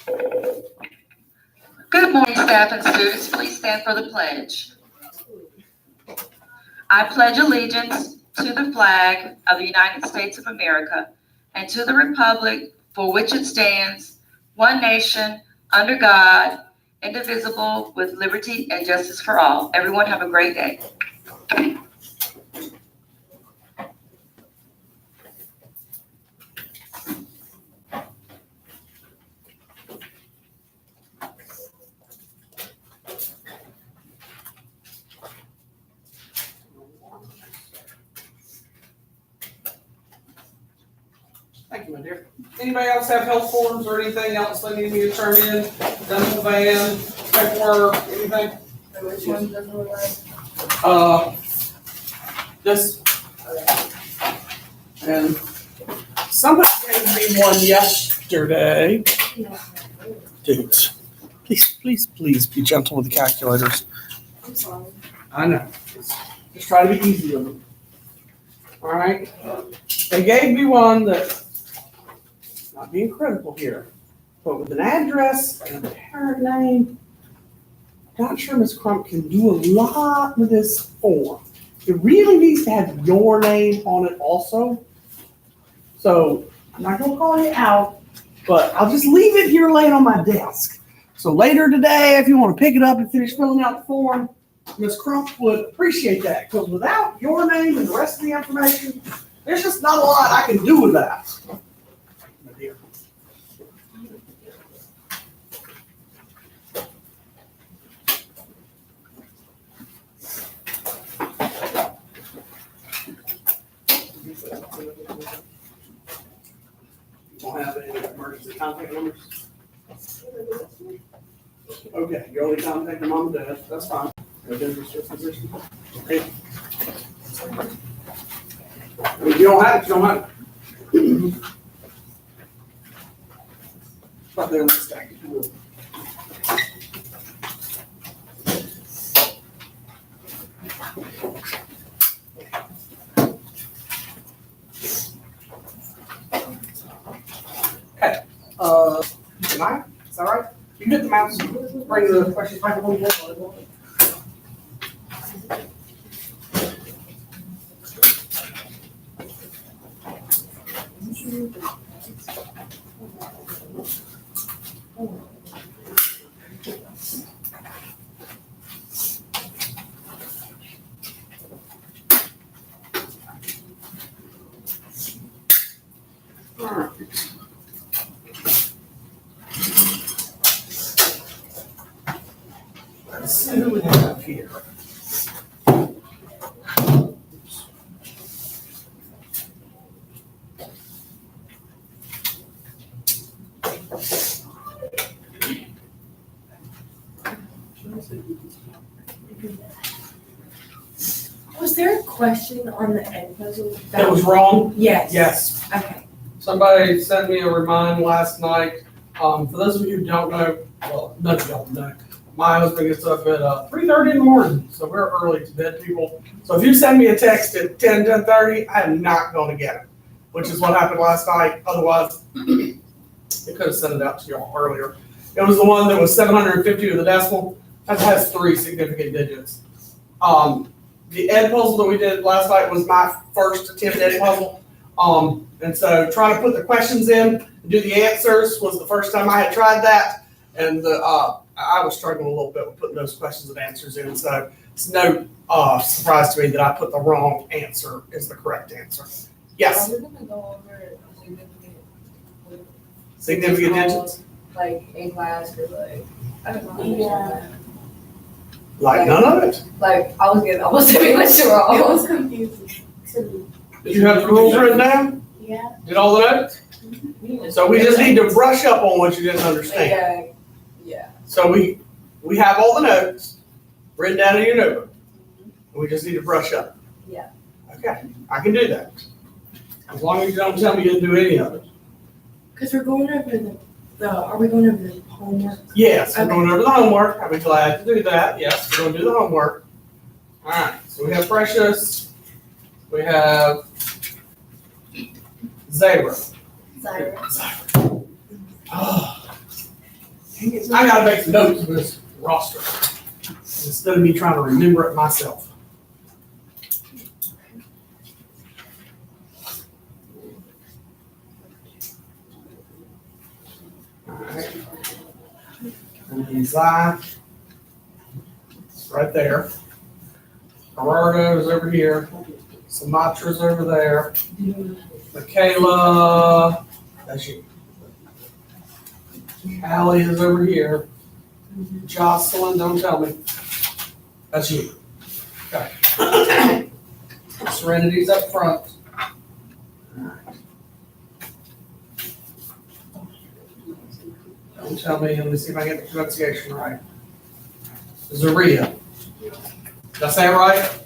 Good morning, staff and students. Please stand for the pledge. I pledge allegiance to the flag of the United States of America and to the republic for which it stands, one nation, under God, indivisible, with liberty and justice for all. Everyone have a great day. Thank you, my dear. Anybody else have health forms or anything else they need me to turn in? Dental van, paperwork, anything? Which one doesn't look like? This. And somebody gave me one yesterday. Dudes, please be gentle with the calculators. I'm sorry. I know. Just try to be easy with them. All right. They gave me one that, not being critical here, but with an address and a parent name. Not sure Ms. Crump can do a lot with this form. It really needs to have your name on it also. So I'm not gonna call you out, but I'll just leave it here laying on my desk. So later today, if you want to pick it up and finish filling out the form, Ms. Crump would appreciate that, because without your name and the rest of the information, there's just not a lot I can do with that. My dear. Don't have any emergency contact numbers? Okay, you're only contacting mom and dad, that's fine. No dangerous disposition. Okay. If you don't have it, you don't have it. Up there on the stack. Okay, am I? Is that right? You get the mouse, bring the questions back a little bit. Let's see who we have here. Was there a question on the end puzzle? That was wrong? Yes. Yes. Okay. Somebody sent me a remind last night. For those of you who don't know, well, none of y'all know, my husband gets up at 3:30 in the morning, so we're early to bed people. So if you send me a text at 10:30, I am not going to get it, which is what happened last night. Otherwise, they could have sent it out to y'all earlier. It was the one that was 750 with a decimal. That has 3 significant digits. The ed puzzle that we did last night was my first attempt at ed puzzle. And so trying to put the questions in and do the answers was the first time I had tried that. And I was struggling a little bit with putting those questions and answers in. So it's no surprise to me that I put the wrong answer as the correct answer. Yes? We're gonna go over Significant digits? like in class or like, I don't know. Yeah. Like none of it? Like, I was getting almost every question wrong. It was confusing too. Did you have the rules written down? Yeah. Did all the notes? So we just need to brush up on what you didn't understand. Yeah. So we have all the notes written down in your notebook. We just need to brush up. Yeah. Okay, I can do that. As long as you don't tell me you didn't do any of it. Cause we're going over are we going over the homework? Yes, we're Okay. going over the homework. I'll be glad to do that. Yes, we're going to do the homework. All right, so we have Precious. We have Zara. Sorry. Oh, I gotta make some notes of this roster instead of me trying to remember it myself. Alright. And then Zai, it's right there. Gerardo's over here. Sumatra's over there. Michaela, that's you. Allie is over here. Jocelyn, don't tell me. That's you. Okay. Serenity's up front. Don't tell me, let me see if I get the pronunciation right. Zaria. Did I say it right?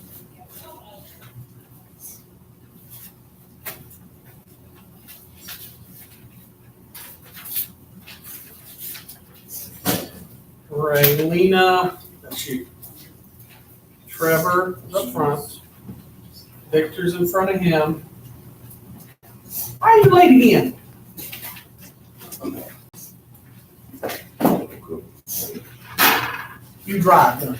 Raylina, that's you. Trevor is up front. Victor's in front of him. Why are you late again? You drive, don't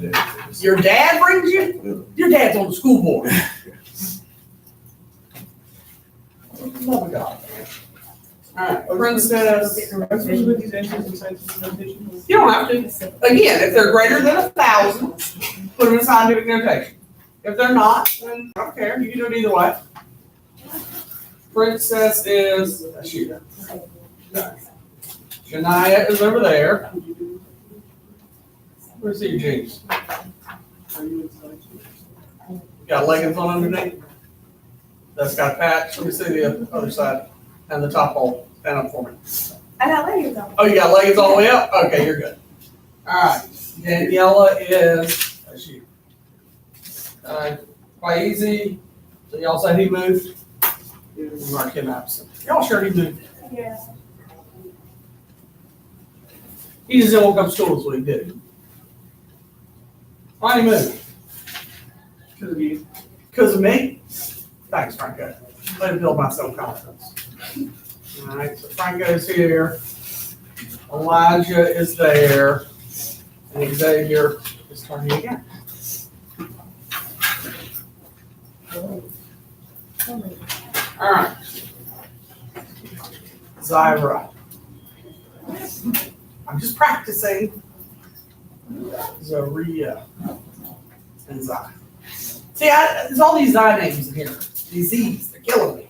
you? Your dad brings you? Your dad's on the school board. Love of God. All right, Princess. You don't have to. Again, if they're greater than 1,000, put them in scientific notation. If they're not, then I don't care. You can do it either way. Princess is, that's you. Shania is over there. Where's your jeans? Got leggings on underneath? That's got a patch. Let me see the other side and the top hole. Stand up for me. I got leggings on. Oh, you got leggings all the way up? Okay, you're good. All right. Daniela is, that's you. Quite easy. So y'all said he moved? Mark him absent. Y'all sure he moved? Yeah. He just didn't want to come to school, is what he did. Why'd he move? Because of you. Because of me? Thanks, Franco. Let me build my self-confidence. All right, so Franco's here. Elijah is there. And Xavier is turning again. All right. Zyra. I'm just practicing. Zaria. And Zai. See, there's all these Zai names in here. These Z's, they're killing me.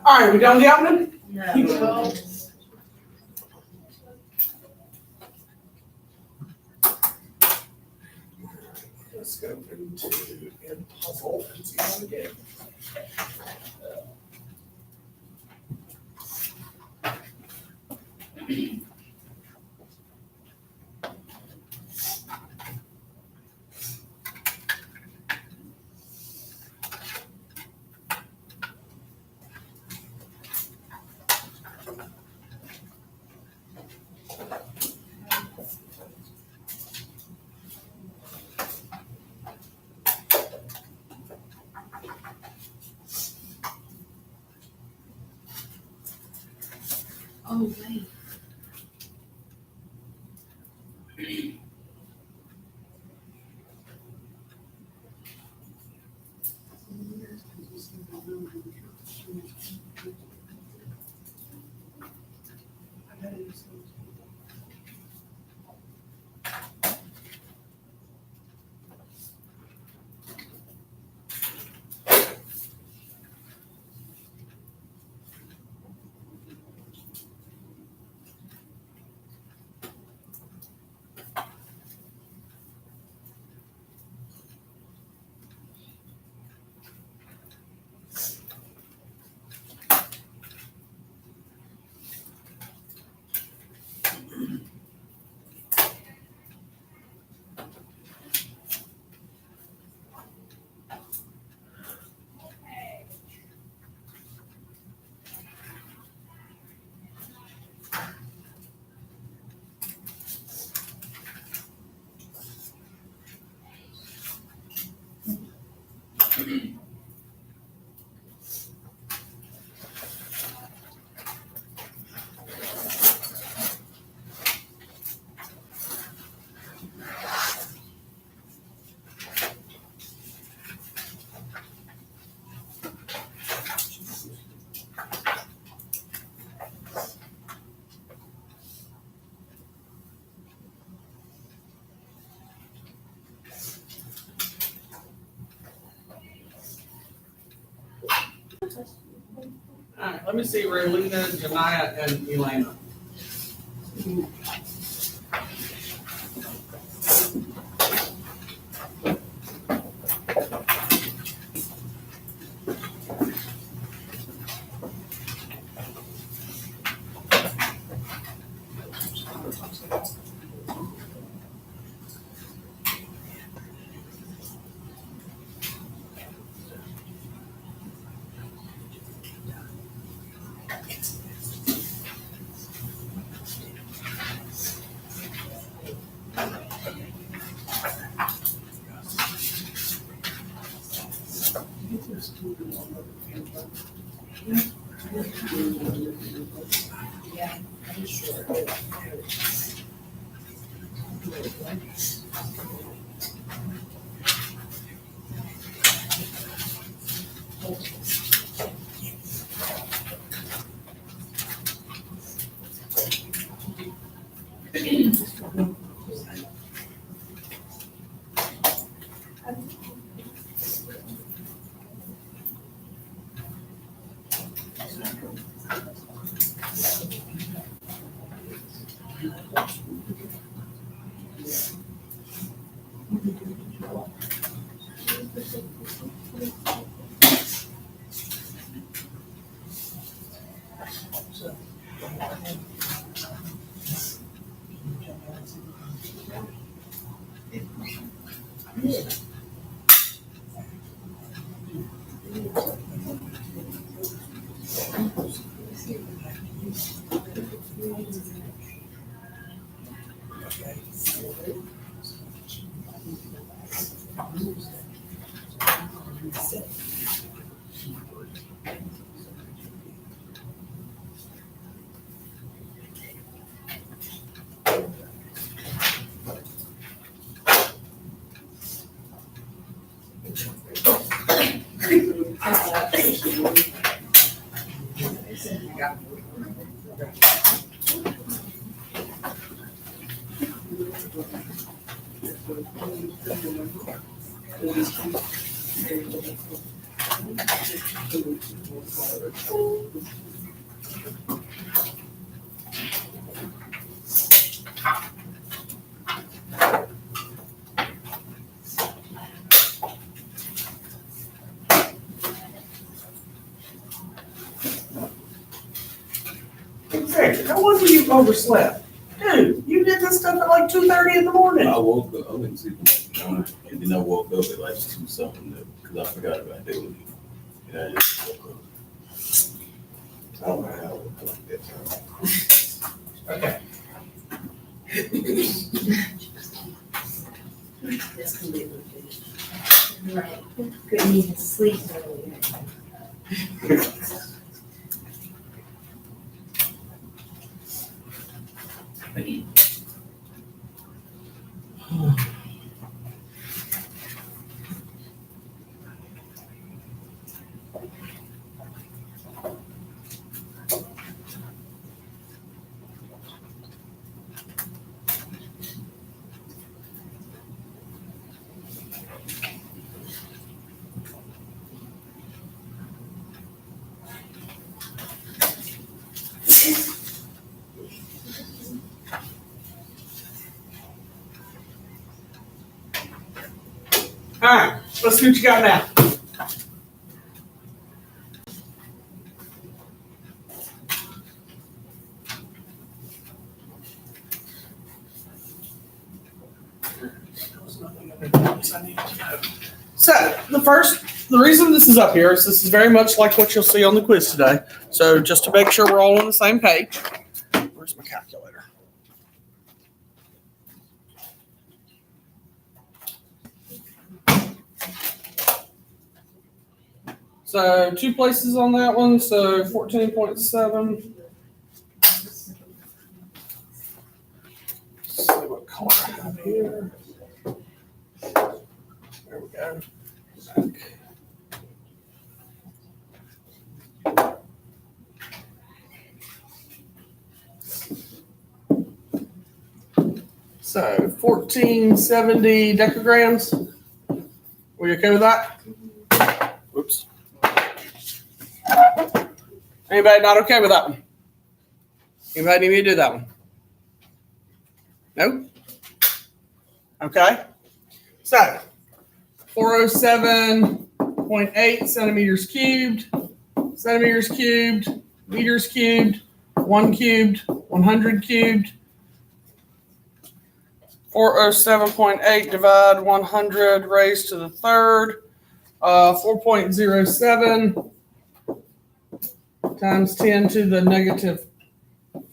All right, we done with the opening? No. Let's go into in puzzle and see how we get. Oh, wait. All right, let me see, Rolina, Janaya, and Elena. Hey, how was it you overslept? Dude, you did this stuff at like 2:30 in the morning. I woke up, I went to sleep at 9, and then I woke up at like 2 something, because I forgot about daily. And I just woke up. I don't know how I woke up at that time. Okay. Right. Couldn't even sleep earlier. All right, let's see what you got now. So, the reason this is up here is this is very much like what you'll see on the quiz today. So just to make sure we're all on the same page, where's my calculator? So 2 places on that one, so 14.7. See what color I have here. There we go. Back. So 1470 decagrams. We okay with that? Whoops. Anybody not okay with that one? Anybody need me to do that one? No? Okay. So, 407.8 centimeters cubed, meters cubed, 1 cubed, 100 cubed. 407.8 divide 100 raised to the third, 4.07 times 10 to the negative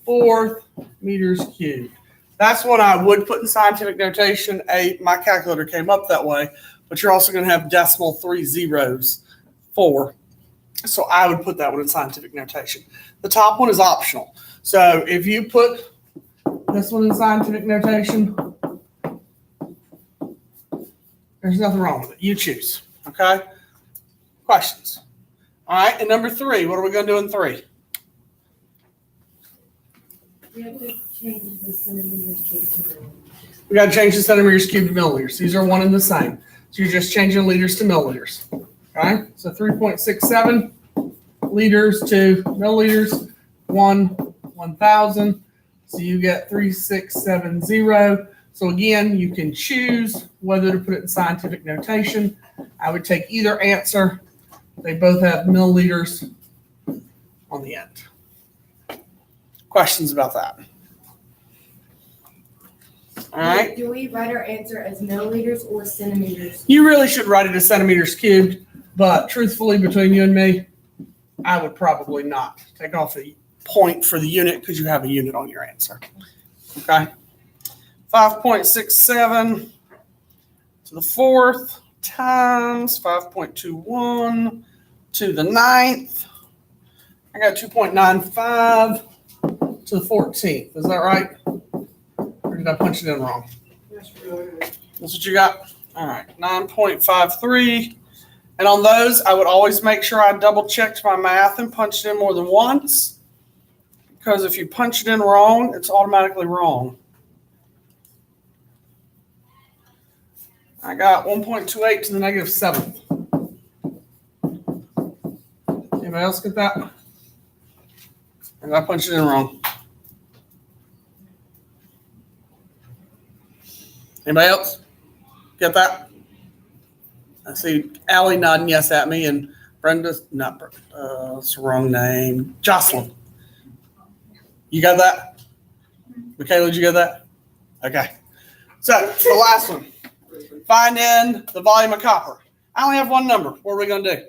fourth meters cubed. That's what I would put in scientific notation. My calculator came up that way, but you're also going to have decimal 3 zeros, 4. So I would put that one in scientific notation. The top one is optional. So if you put this one in scientific notation, there's nothing wrong with it. You choose. Okay? Questions? All right. And number 3, what are we going to do in 3? We have to change the centimeters cubed to milliliters. We got to change the centimeters cubed to milliliters. These are one and the same. So you're just changing liters to milliliters. Okay? So 3.67 liters to milliliters, 1,000. So you get 3670. So again, you can choose whether to put it in scientific notation. I would take either answer. They both have milliliters on the end. Questions about that? All right. Do we write our answer as milliliters or centimeters? You really should write it as centimeters cubed, but truthfully, between you and me, I would probably not take off a point for the unit because you have a unit on your answer. Okay. 5.67 to the fourth times 5.21 to the ninth. I got 2.95 to the 14th. Is that right? Or did I punch it in wrong? That's what you got? All right. 9.53. And on those, I would always make sure I double checked my math and punched it in more than once. Because if you punch it in wrong, it's automatically wrong. I got 1.28 to the negative 7th. Anybody else get that? And I punched it in wrong. Anybody else get that? I see Allie nodding yes at me, and Brenda's not Brenda. That's the wrong name. Jocelyn. You got that? Michaela, did you get that? Okay. So the last one. Find in the volume of copper. I only have one number. What are we going to do?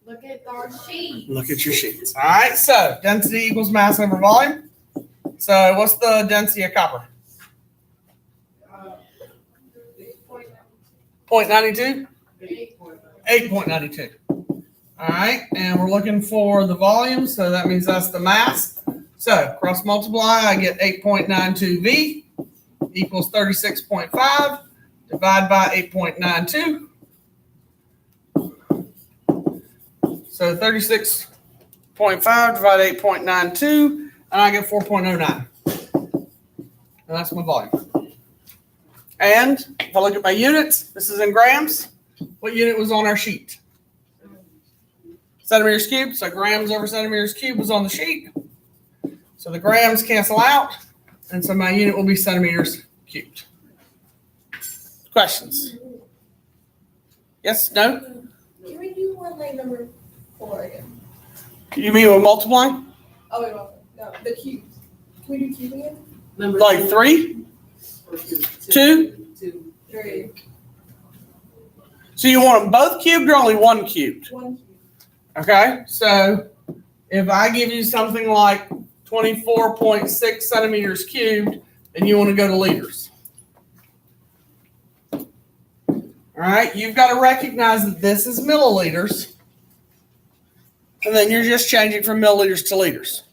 Look at our sheet. Look at your sheets. All right. So density equals mass over volume. So what's the density of copper? 0.92? 8.92. All right. And we're looking for the volume. So that means that's the mass. So cross multiply, I get 8.92 V equals 36.5. Divide by 8.92. So 36.5 divided 8.92, and I get 4.09. And that's my volume. And if I look at my units, this is in grams. What unit was on our sheet? Centimeters cubed. So grams over centimeters cubed was on the sheet. So the grams cancel out, and so my unit will be centimeters cubed. Questions? Yes? No? Can we do one like number 4 again? You mean with multiplying? Oh, wait, no, the cubes. Can we do cube again? Like 3? 2? 3. So you want them both cubed or only one cubed? 1 cube. Okay, so if I give you something like 24.6 centimeters cubed, then you want to go to liters. All right, you've got to recognize that this is milliliters, and then you're just changing from milliliters to liters.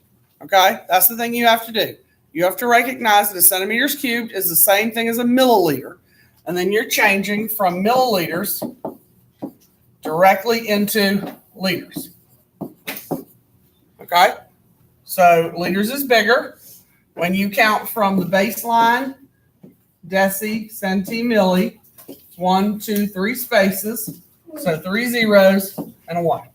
Okay, that's the thing you have to do. You have to recognize that a centimeters cubed is the same thing as a milliliter, and then you're changing from milliliters directly into liters. Okay, so liters is bigger. When you count from the baseline, deci, centi, milli, 1, 2, 3 spaces. So 3 zeros and a 1.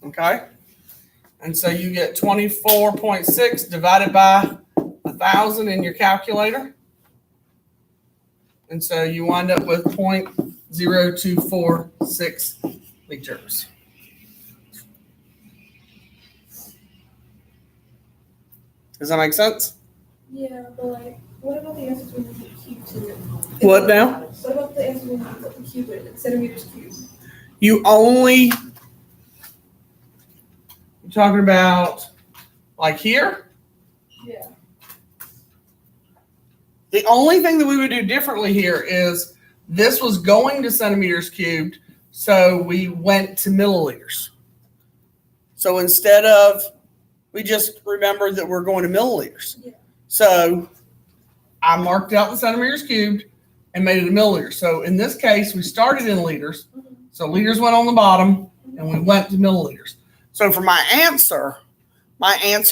Okay? And so you get 24.6 divided by 1,000 in your calculator. And so you wind up with 0.0246 liters. Does that make sense? Yeah, but like, what about the answers when you put cubes in it? What now? What about the answers when you put the cube in it, centimeters cubed? You're talking about like here? Yeah. The only thing that we would do differently here is this was going to centimeters cubed, so we went to milliliters. So instead of, we just remembered that we're going to milliliters. Yeah. So I marked out the centimeters cubed and made it a milliliter. So in this case, we started in liters. So liters went on the bottom and we went to milliliters. So for my answer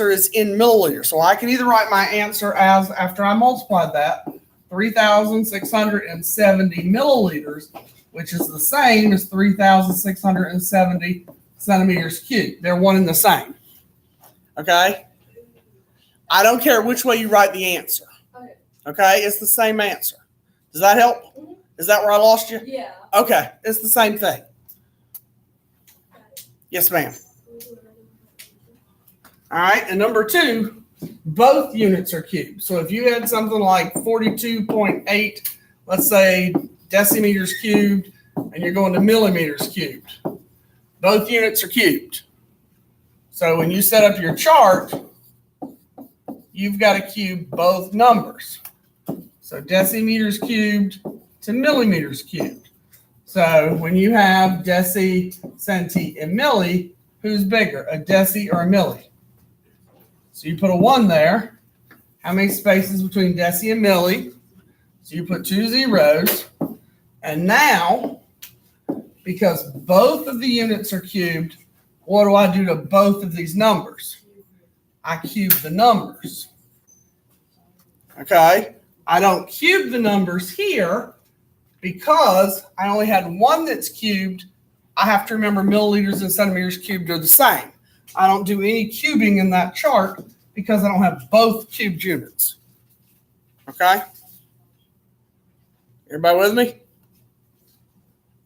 is in milliliters. So I can either write my answer as, after I multiplied that, 3,670 milliliters, which is the same as 3,670 centimeters cubed. They're one and the same. Okay? I don't care which way you write the answer. Okay? It's the same answer. Does that help? Is that where I lost you? Yeah. Okay. It's the same thing. Yes, ma'am. All right. And number 2, both units are cubed. So if you had something like 42.8, let's say decimeters cubed, and you're going to millimeters cubed, both units are cubed. So when you set up your chart, you've got to cube both numbers. So decimeters cubed to millimeters cubed. So when you have deci, centi, and milli, who's bigger, a deci or a milli? So you put a 1 there. How many spaces between deci and milli? So you put 2 zeros. And now, because both of the units are cubed, what do I do to both of these numbers? I cube the numbers. Okay? I don't cube the numbers here because I only had one that's cubed. I have to remember milliliters and centimeters cubed are the same. I don't do any cubing in that chart because I don't have both cubed units. Okay? Everybody with me?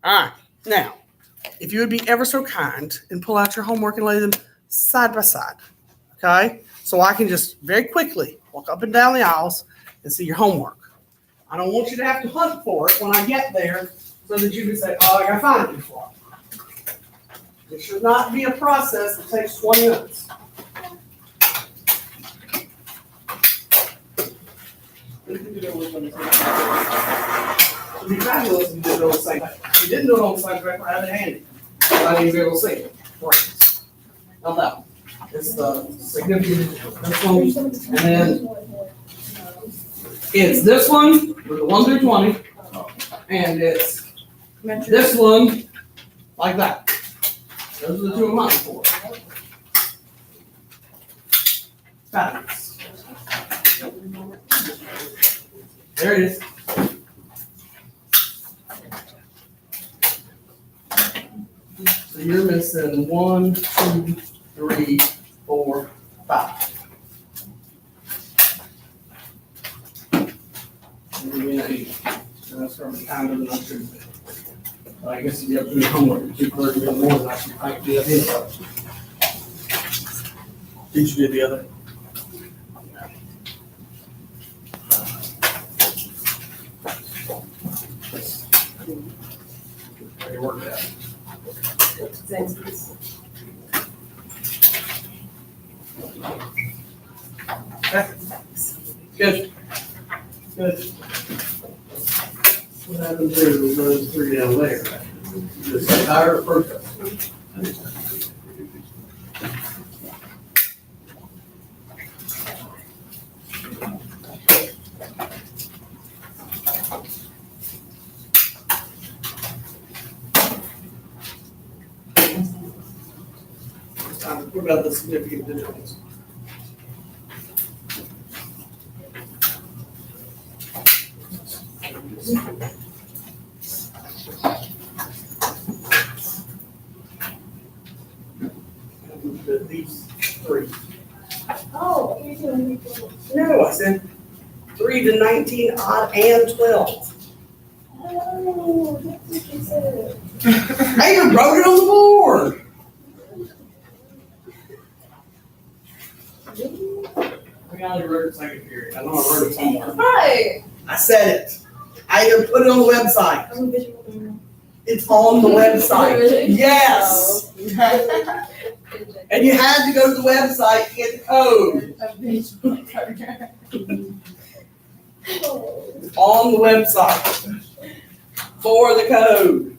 All right. Now, if you would be ever so kind and pull out your homework and lay them side by side. Okay? So I can just very quickly walk up and down the aisles and see your homework. I don't want you to have to hunt for it when I get there so that you can say, oh, I gotta find it before. It should not be a process that takes 20 minutes. It'd be fabulous if you did it on the same day. If you didn't do it on the same day, I have it handy. I didn't be able to see it. Right. Not that one. It's the significant, this one, and then it's this one with the 1 through 20, and it's this one like that. Those are the 2 I'm looking for. Fabulous. There it is. So you're missing 1, 2, 3, 4, 5. And then 8. And that's from the kind of the number. I guess if you have to do homework, you could do more than I should think the other. Did you do the other? How you work that? Okay. Good. Good. What happened to those 3 down there? Just higher or first? What about the significant digits? 3. Oh, you're doing it. No, I said 3 to 19 odd and 12. Oh, that's what you said. I even wrote it on the board. I only wrote it second period. I know I wrote it somewhere. Right. I said it. I even put it on the website. I'm a visual learner. It's on the website. Yes. And you had to go to the website to get the code. A visual learner. It's on the website for the code.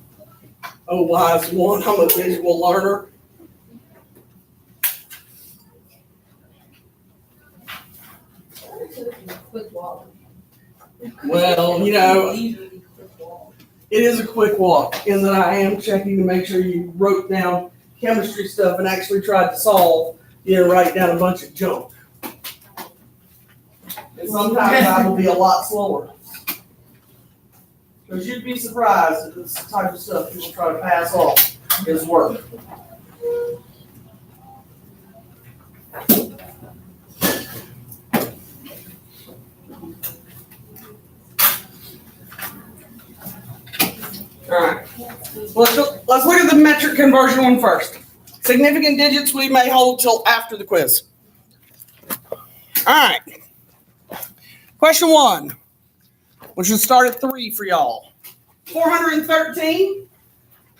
Oh, wise one, I'm a visual learner. Quick walk. Well, you know, it is a quick walk in that I am checking to make sure you wrote down chemistry stuff and actually tried to solve. You didn't write down a bunch of junk. And sometimes I will be a lot slower. Because you'd be surprised at this type of stuff people try to pass off as work. All right. Let's look at the metric conversion one first. Significant digits we may hold till after the quiz. All right. Question 1, which should start at 3 for y'all. 413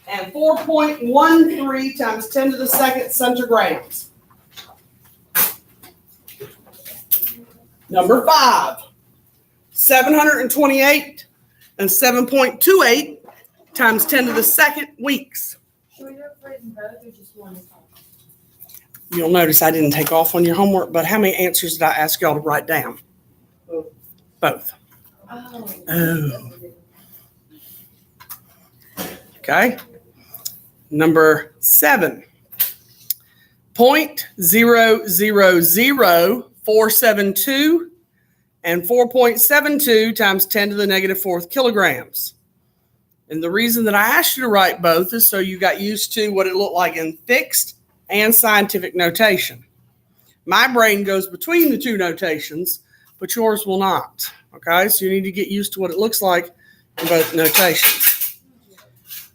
and 4.13 times 10 to the second centigrams. Number 5, 728 and 7.28 times 10 to the second weeks. Should we do it for both or just one? You'll notice I didn't take off on your homework, but how many answers did I ask y'all to write down? Both. Oh. Okay. Number 7. 0.000472 and 4.72 times 10 to the negative 4th kilograms. And the reason that I asked you to write both is so you got used to what it looked like in fixed and scientific notation. My brain goes between the two notations, but yours will not. Okay, so you need to get used to what it looks like in both notations.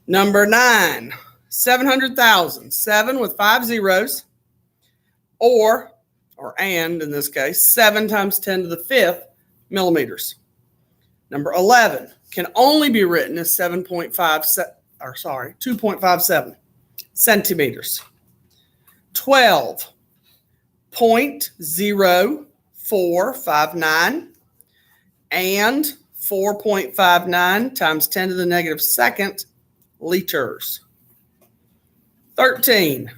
Number 9, 700,000, 7 with 5 zeros, and in this case, 7 times 10 to the 5th millimeters. Number 11 can only be written as 2.57 centimeters. 12, 0.0459 and 4.59 times 10 to the negative 2nd liters. 13,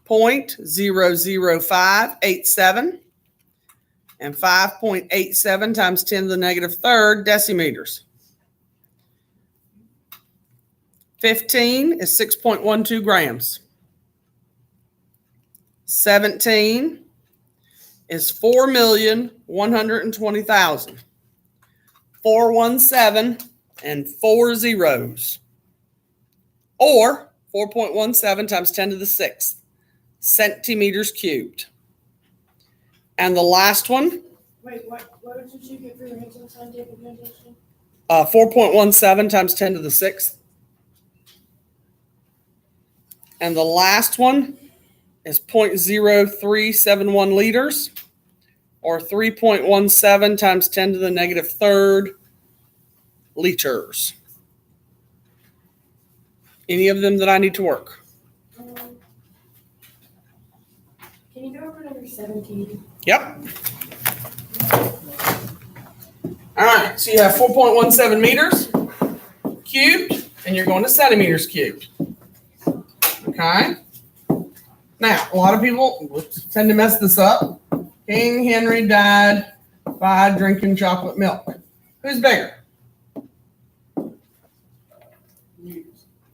0.00587 and 5.87 times 10 to the negative 3rd decimeters. 15 is 6.12 grams. 17 is 4,120,000. 417 and 4 zeros. Or 4.17 times 10 to the 6th centimeters cubed. And the last one, Wait, what did you get for your answer in scientific notation? 4.17 times 10 to the 6th. And the last one is 0.0371 liters, or 3.17 times 10 to the negative 3rd liters. Any of them that I need to work? Can you go over number 17? Yep. All right, so you have 4.17 meters cubed, and you're going to centimeters cubed. Okay. Now, a lot of people tend to mess this up. King Henry died by drinking chocolate milk. Who's bigger?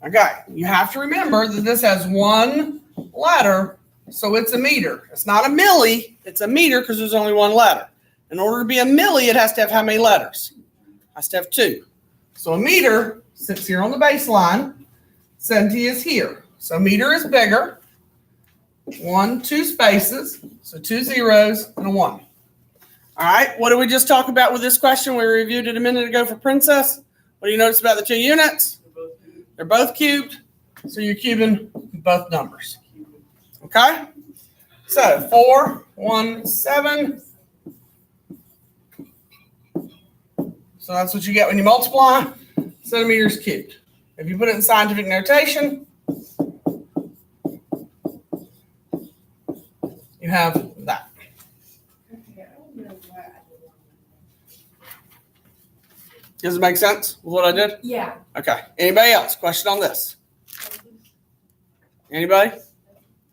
Okay, you have to remember that this has one letter, so it's a meter. It's not a milli, it's a meter because there's only one letter. In order to be a milli, it has to have how many letters? It has to have 2. So a meter sits here on the baseline. Centi is here. So meter is bigger. 2 spaces, so 2 zeros and a 1. All right, what did we just talk about with this question? We reviewed it a minute ago for Princess. What do you notice about the 2 units? They're both cubed, so you're cubing both numbers. Okay? So 417. So that's what you get when you multiply centimeters cubed. If you put it in scientific notation, you have that. Does it make sense with what I did? Yeah. Okay. Anybody else? Question on this? Anybody?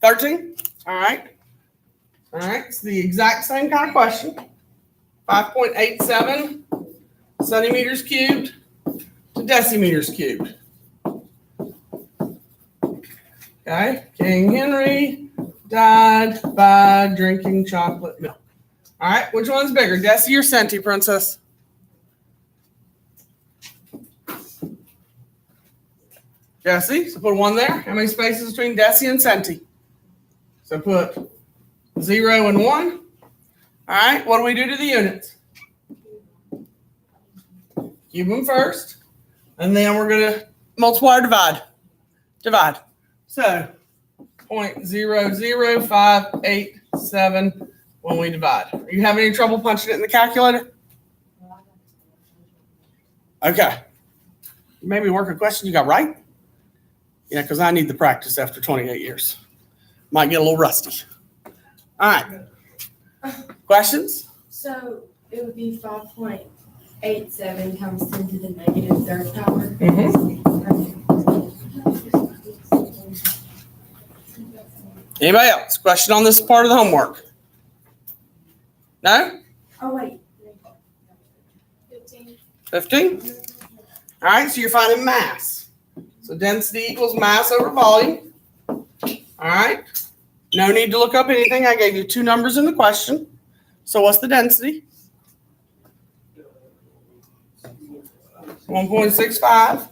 13? All right. All right. It's the exact same kind of question. 5.87 centimeters cubed to decimeters cubed. Okay. King Henry died by drinking chocolate milk. All right. Which one's bigger, deci or centi, Princess? Deci. So put 1 there. How many spaces between deci and centi? So put 0 and 1. All right. What do we do to the units? Cube them first. And then we're going to multiply or divide. Divide. So 0.00587 when we divide. Are you having any trouble punching it in the calculator? Okay. Maybe work a question you got right? Yeah, because I need the practice after 28 years. Might get a little rusty. All right. Questions? So it would be 5.87 times 10 to the negative third power. Anybody else? Question on this part of the homework? No? Oh, wait. 15? All right, so you're finding mass. So density equals mass over volume. All right. No need to look up anything. I gave you 2 numbers in the question. So what's the density? 1.65.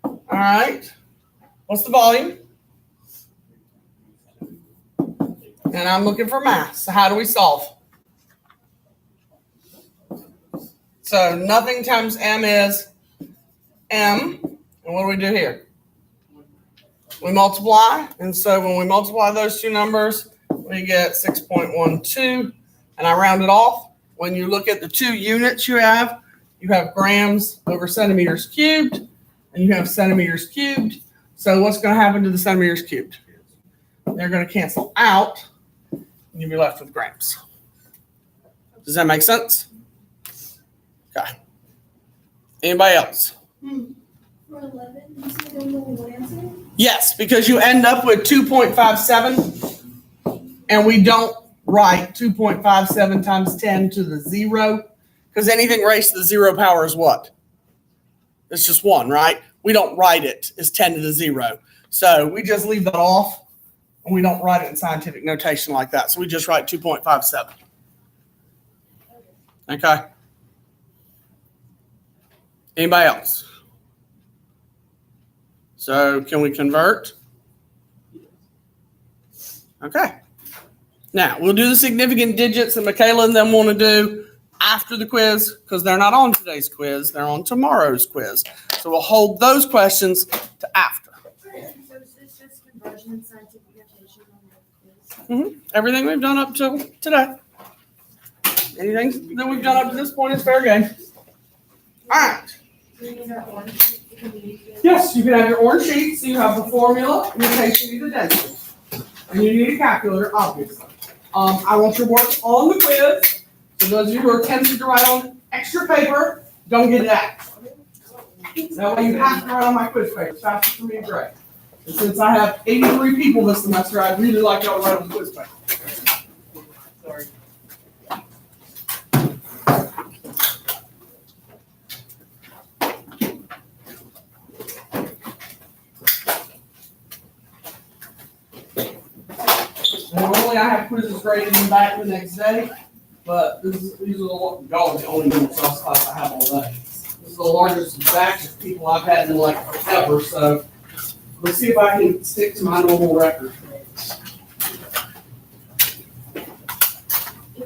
All right. What's the volume? And I'm looking for mass. So how do we solve? So nothing times m is m. And what do we do here? We multiply. And so when we multiply those 2 numbers, we get 6.12. And I round it off. When you look at the 2 units you have grams over centimeters cubed, and you have centimeters cubed. So what's going to happen to the centimeters cubed? They're going to cancel out, and you'll be left with grams. Does that make sense? Okay. Anybody else? For 11, you said there was only one answer? Yes, because you end up with 2.57, and we don't write 2.57 times 10 to the 0, because anything raised to the 0 power is what? It's just 1, right? We don't write it as 10 to the 0. So we just leave that off, and we don't write it in scientific notation like that. So we just write 2.57. Okay. Anybody else? So can we convert? Okay. Now, we'll do the significant digits that Michaela and them want to do after the quiz, because they're not on today's quiz. They're on tomorrow's quiz. So we'll hold those questions to after. So is this just conversion and scientific notation on the quiz? Everything we've done up to today. Anything that we've done up to this point is fair game. All right. Do we need our orange? Yes, you can have your orange sheet, so you have the formula, in case you need the density. And you need a calculator, obviously. I want your work on the quiz. So those of you who are tempted to write on extra paper, don't get it out. That way you have to write on my quiz paper. It's faster for me to grade. And since I have 83 people this semester, I'd really like y'all to write on the quiz paper. Sorry. Normally I have quizzes graded and back the next day, but these are the only units class I have all day. This is the largest batch of people I've had in like forever, so let's see if I can stick to my normal record.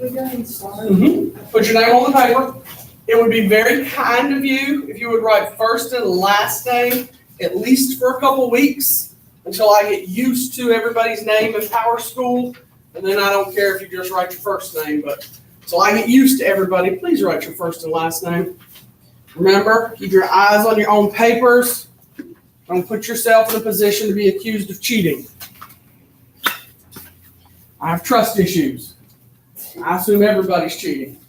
we go ahead and start? Put your name on the paper. It would be very kind of you if you would write first and last name, at least for a couple weeks, until I get used to everybody's name in Power School. And then I don't care if you just write your first name, but until I get used to everybody, please write your first and last name. Remember, keep your eyes on your own papers. Don't put yourself in a position to be accused of cheating. I have trust issues. I assume everybody's cheating.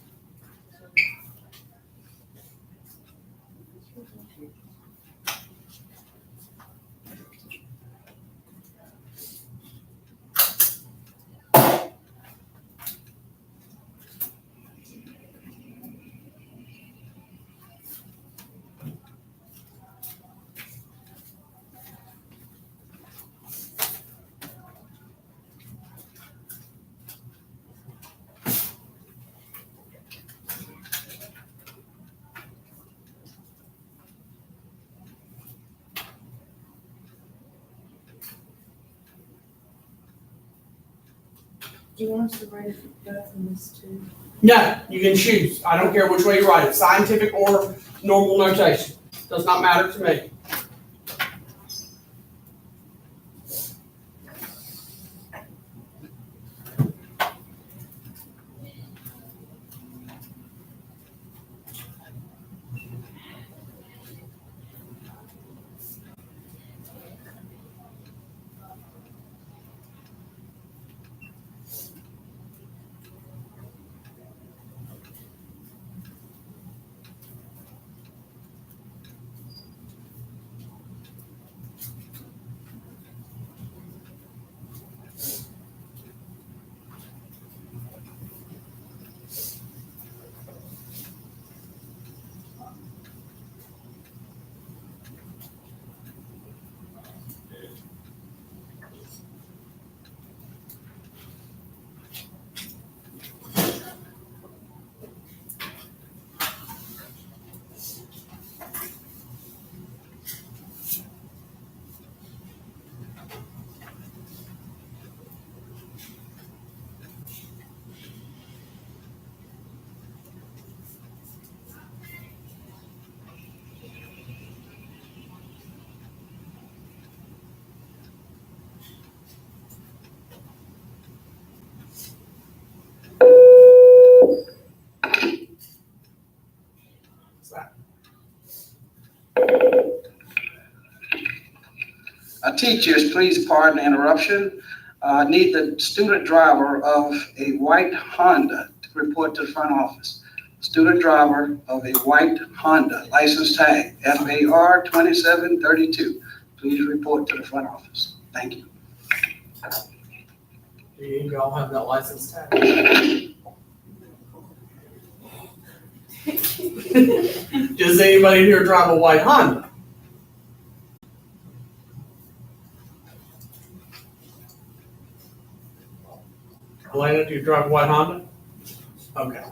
Do you want us to write it both in this too? No, you can choose. I don't care which way you write it, scientific or normal notation. Does not matter to me. Teachers, please pardon the interruption. Need the student driver of a white Honda to report to the front office. Student driver of a white Honda, license tag FAR 2732. Please report to the front office. Thank you. Do you all have that license tag? Does anybody here drive a white Honda? Elena, do you drive a white Honda? Okay.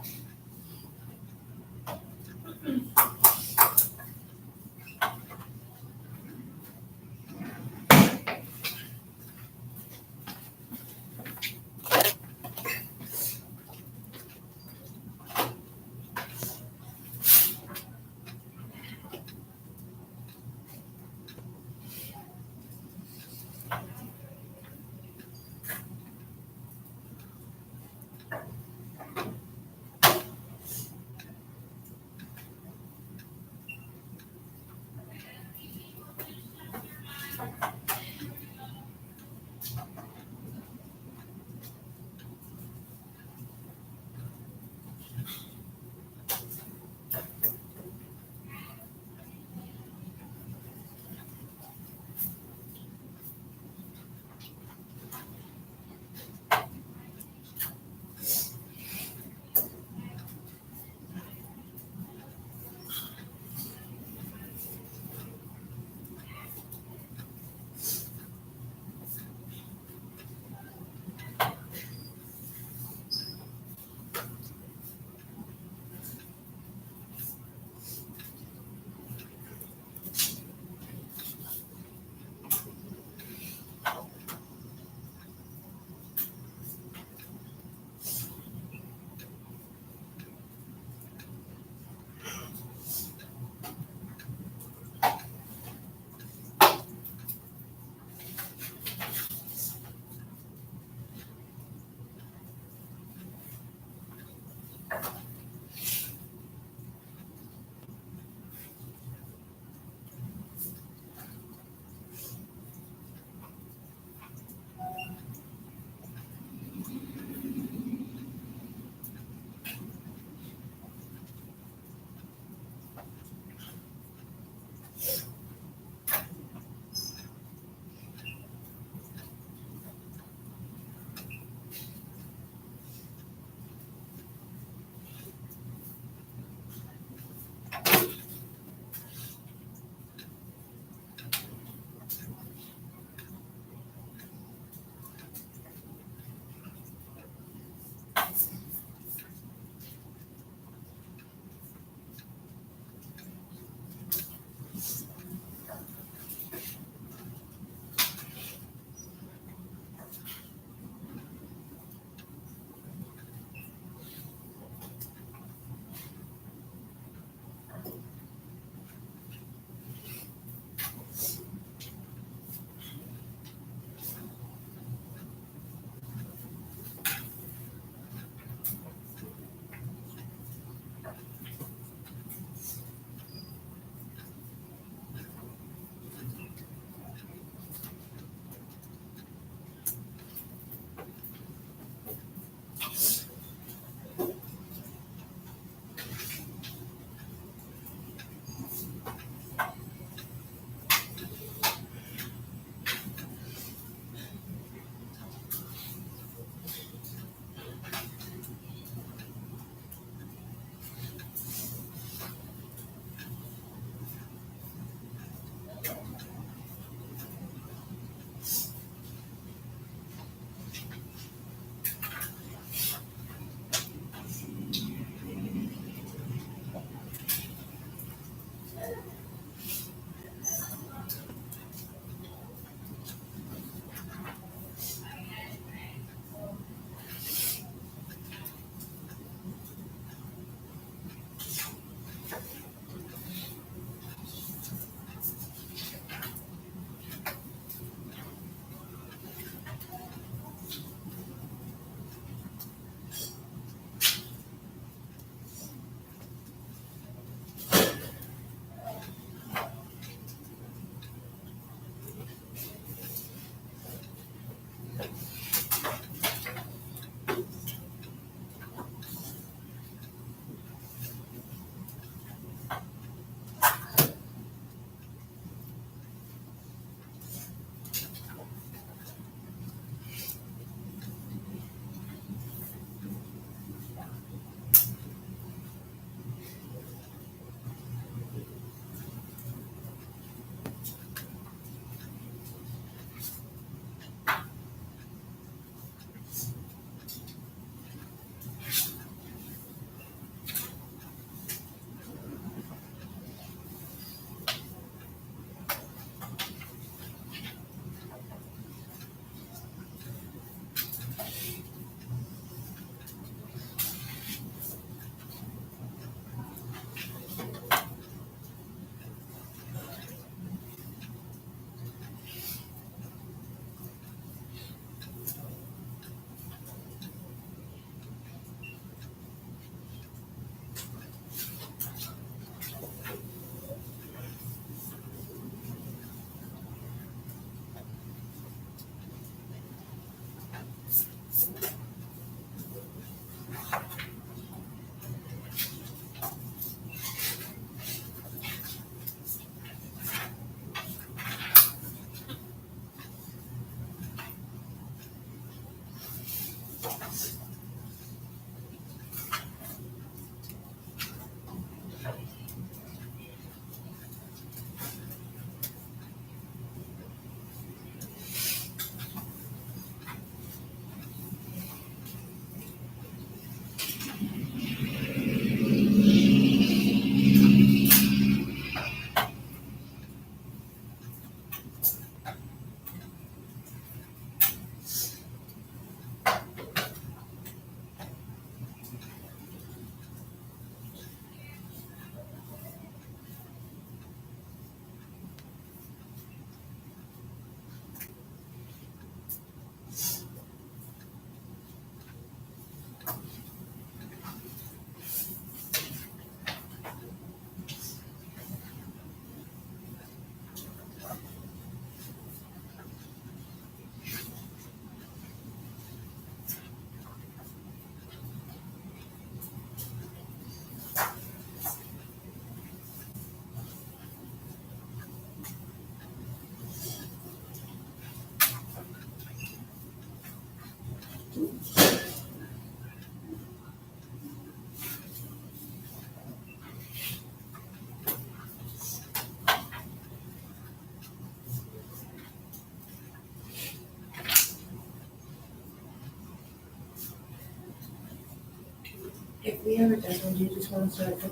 We haven't done one, do you just want to start the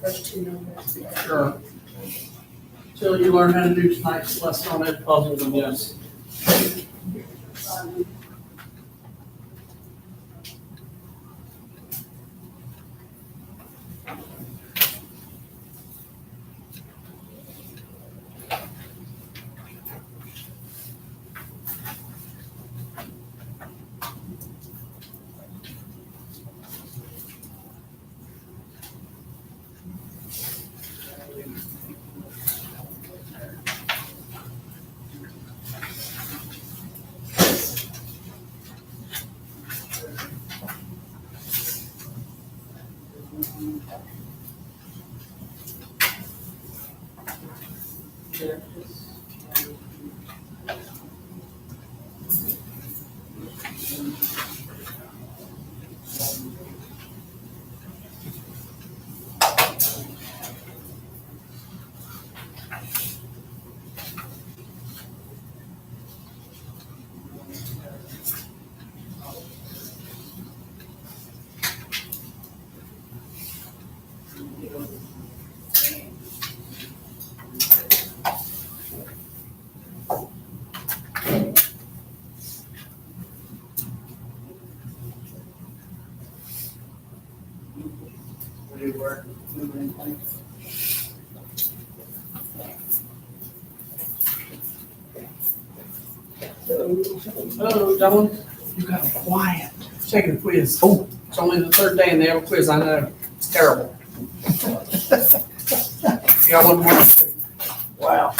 first two numbers? Sure. Till you learn how to do tonight's lesson on ed puzzles, and yes. Hello, gentlemen. You got quiet. Taking a quiz. Oh, it's only the third day and they have a quiz. I know. It's terrible. Got one more. Wow.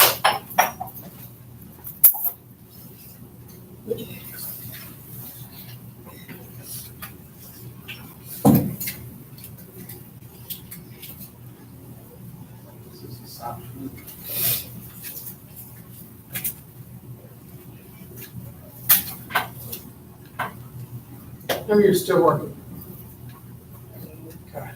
Maybe you're still working. Okay.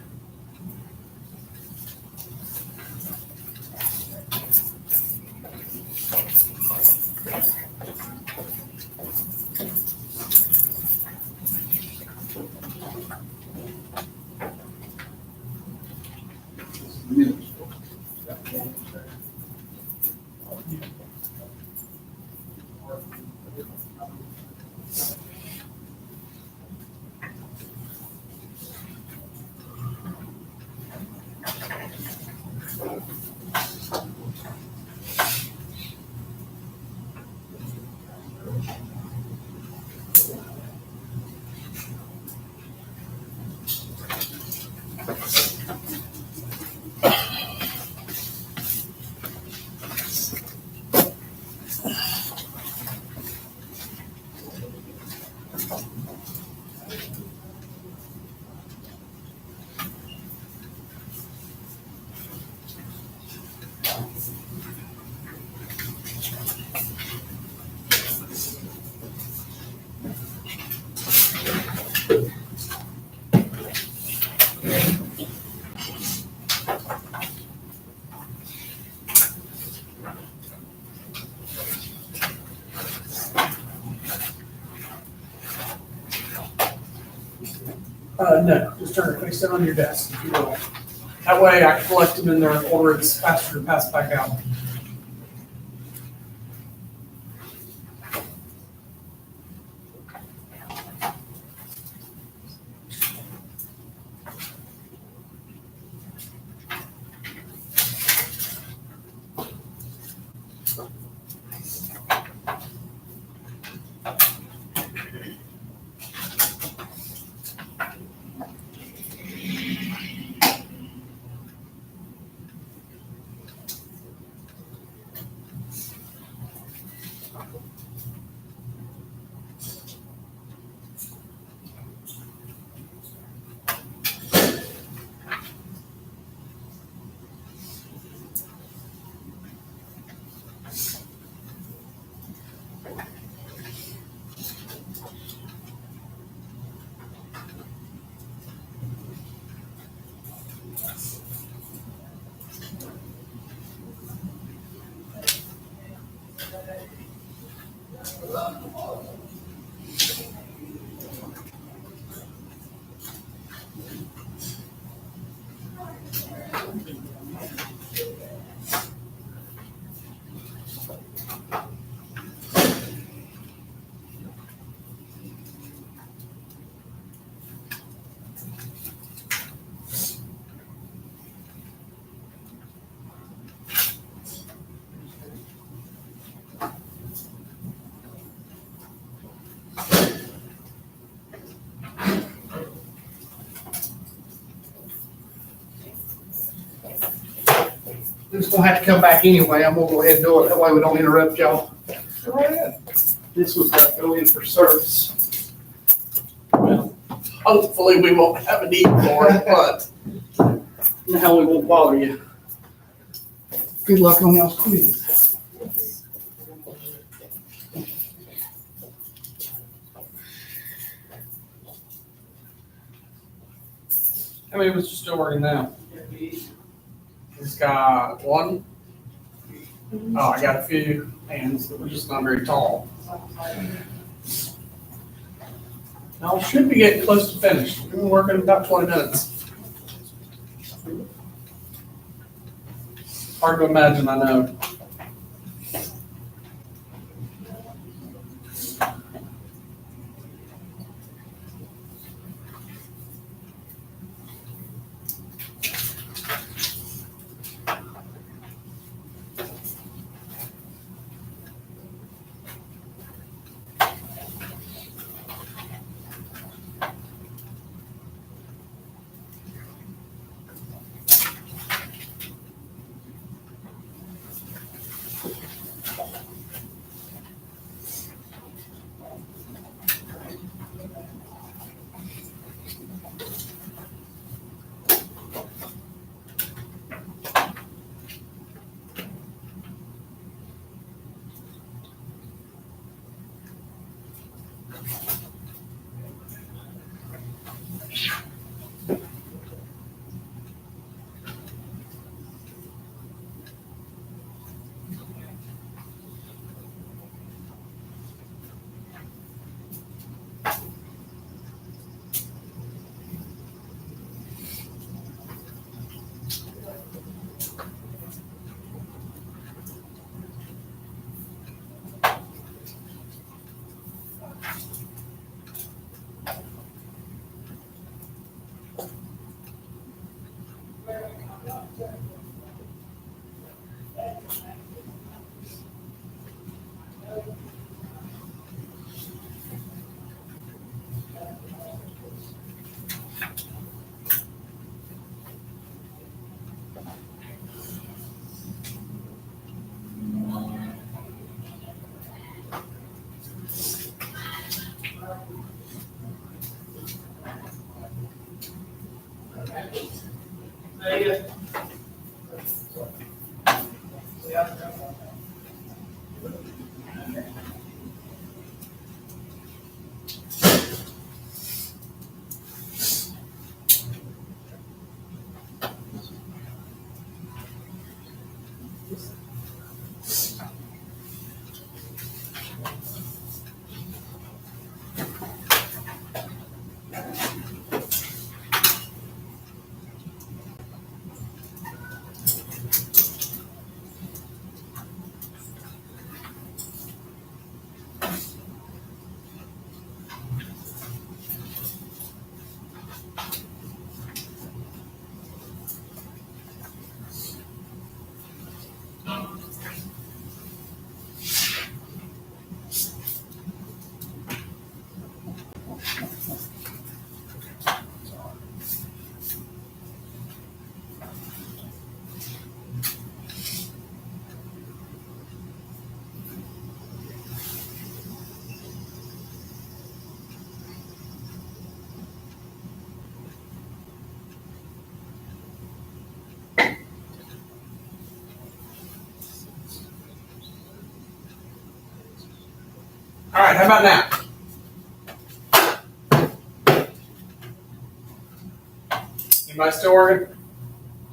No, just turn it face down on your desk if you will. That way I can collect them in their order, it's faster to pass back out. gonna have to come back anyway. I'm gonna go ahead and do it. That way we don't interrupt y'all. Go right ahead. This was to go in for service. Well, hopefully we won't have a need for it, but now we won't bother you. Good luck on y'all's quiz. How many of us are still working now? It's got one. Oh, I got a few, and we're just not very tall. Y'all should be getting close to finished. We've been working about 20 minutes. Hard to imagine, I know. All right, how about now? Anybody still working?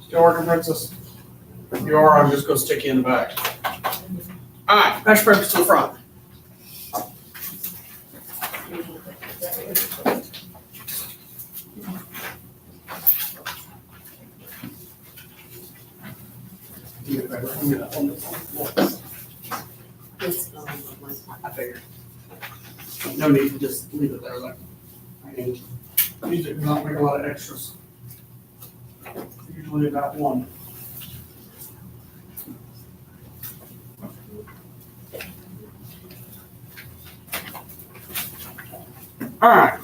Still working, Princess? If you are, I'm just gonna stick you in the back. All right, pass your papers to the front. I figured. No need to just leave it there like. And usually does not make a lot of extras. Usually about one. All right.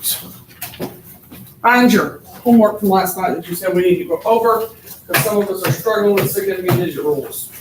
Find your homework from last night that you said we need to go over, because some of us are struggling with significant digit rules.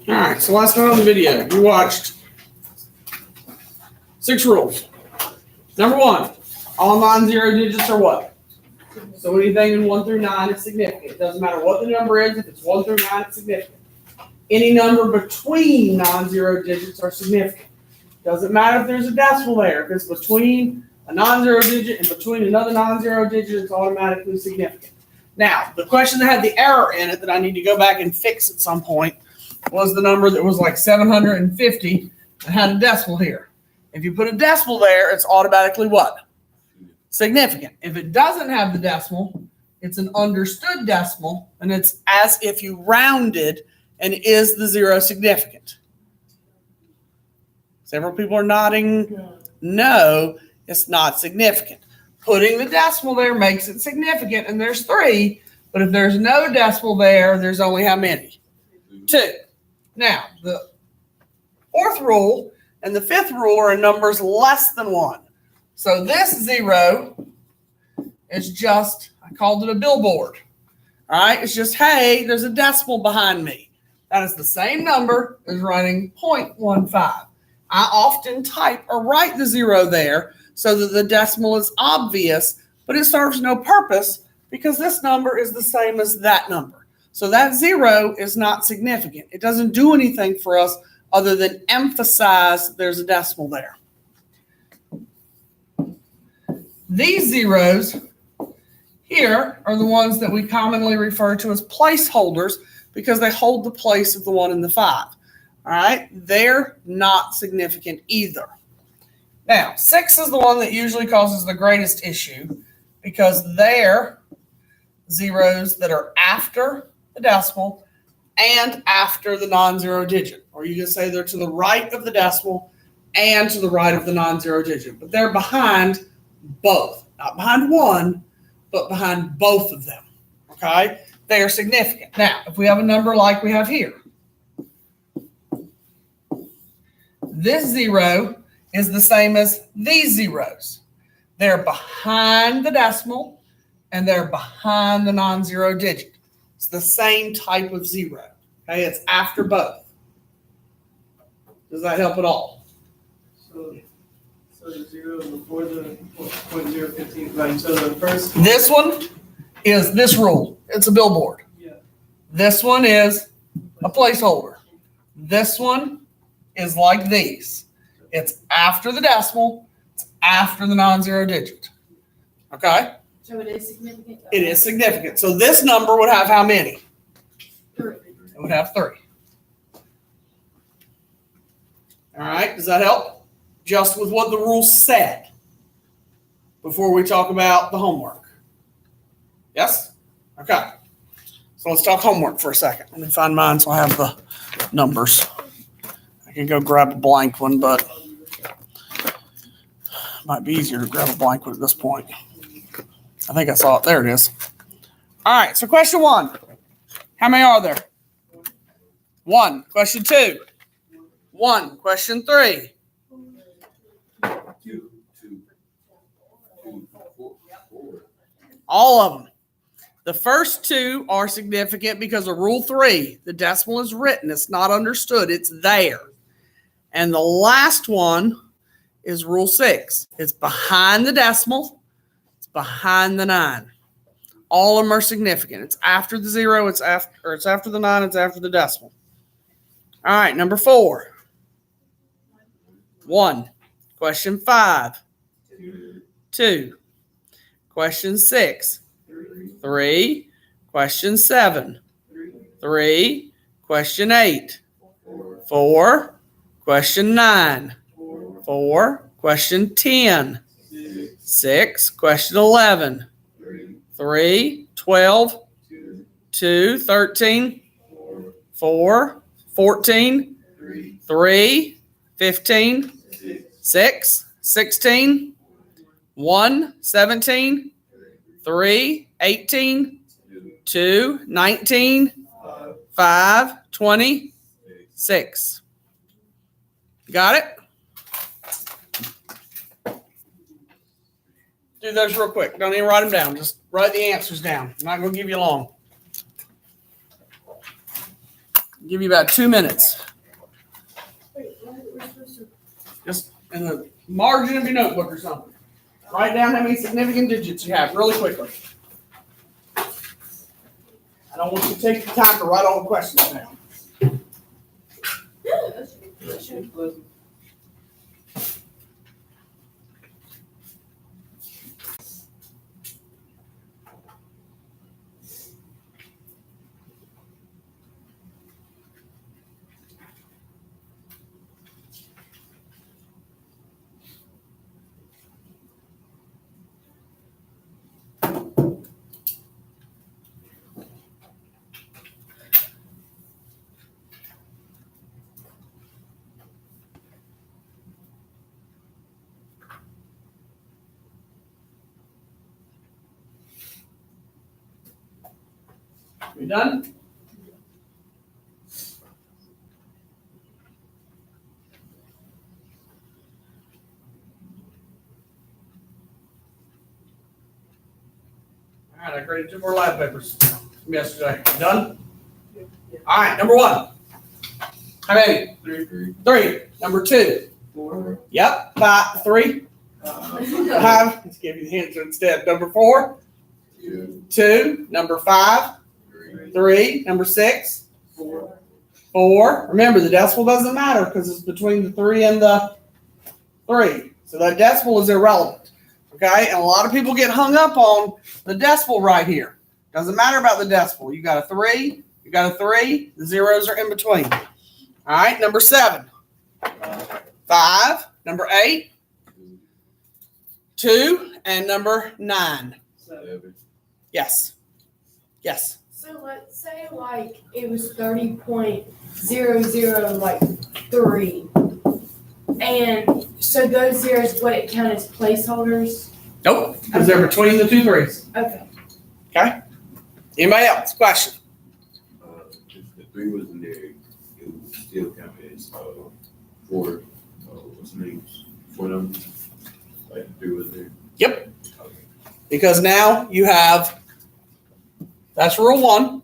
All right, so last night on the video, you watched 6 rules. Number 1, all non-zero digits are what? So anything in 1 through 9 is significant. It doesn't matter what the number is. If it's 1 through 9, it's significant. Any number between non-zero digits are significant. Doesn't matter if there's a decimal there. If it's between a non-zero digit and between another non-zero digit, it's automatically significant. Now, the question that had the error in it that I need to go back and fix at some point was the number that was like 750 and had a decimal here. If you put a decimal there, it's automatically what? Significant. If it doesn't have the decimal, it's an understood decimal, and it's as if you rounded, and is the 0 significant? Several people are nodding. No, it's not significant. Putting the decimal there makes it significant, and there's 3, but if there's no decimal there, there's only how many? 2. Now, the 4th rule and the 5th rule are in numbers less than 1. So this 0 is just, I called it a billboard. All right, it's just, hey, there's a decimal behind me. That is the same number as running 0.15. I often type or write the 0 there so that the decimal is obvious, but it serves no purpose because this number is the same as that number. So that 0 is not significant. It doesn't do anything for us other than emphasize there's a decimal there. These zeros here are the ones that we commonly refer to as placeholders because they hold the place of the 1 and the 5. All right, they're not significant either. Now, 6 is the one that usually causes the greatest issue because they're zeros that are after the decimal and after the non-zero digit. Or you can say they're to the right of the decimal and to the right of the non-zero digit. But they're behind both. Not behind one, but behind both of them. Okay? They are significant. Now, if we have a number like we have here, this 0 is the same as these zeros. They're behind the decimal and they're behind the non-zero digit. It's the same type of 0. Okay, it's after both. Does that help at all? So the 0 before the 0.015, like, so the first. This one is this rule. It's a billboard. Yeah. This one is a placeholder. This one is like these. It's after the decimal. It's after the non-zero digit. Okay? So it is significant? It is significant. So this number would have how many? 3. It would have 3. All right, does that help? Just with what the rule said before we talk about the homework. Yes? Okay. So let's talk homework for a second. Let me find mine so I have the numbers. I can go grab a blank one, but it might be easier to grab a blank one at this point. I think I saw it. There it is. All right, so question 1. How many are there? 1. Question 2. 1. Question 3. 2, 4. All of them. The first 2 are significant because of Rule 3. The decimal is written. It's not understood. It's there. And the last one is Rule 6. It's behind the decimal. It's behind the 9. All of them are significant. It's after the 0. It's after the 9. It's after the decimal. All right, number 4. 1. Question 5. 2. Question 6. 3. Question 7. 3. Question 8. 4. Question 9. 4. Question 10. 6. Question 11. 3. 12. 2. 13. 4. 14. 3. 15. 6. 16. 1. 17. 3. 18. 2. 19. 5. 20. 6. Got it? Do those real quick. Don't even write them down. Just write the answers down. I'm not going to give you long. Give you about 2 minutes. Just in the margin of your notebook or something. Write down how many significant digits you have really quickly. I don't want you to take the time to write all the questions down. We done? All right, I graded 2 more lab papers from yesterday. Done? All right, number 1. How many? 3. Number 2. 4. Yep. 5. 3. 5. Let's give you the answer instead. Number 4. 2. Number 5. 3. Number 6. 4. Remember, the decimal doesn't matter because it's between the 3 and the 3. So that decimal is irrelevant. Okay? And a lot of people get hung up on the decimal right here. Doesn't matter about the decimal. You got a 3. You got a 3. The zeros are in between. All right? Number 7. 5. Number 8. 2. And number 9. 7. Yes. Yes. So let's say like it was 30.00 like 3. And so those zeros what it count as placeholders? Nope. Because they're between the 2 3s. Okay. Okay? Anybody else? Question? If the 3 was in there, it would still count as 4, what's the name? 4 numbers? Like the 3 was there? Yep. Okay. Because now you have, that's rule 1.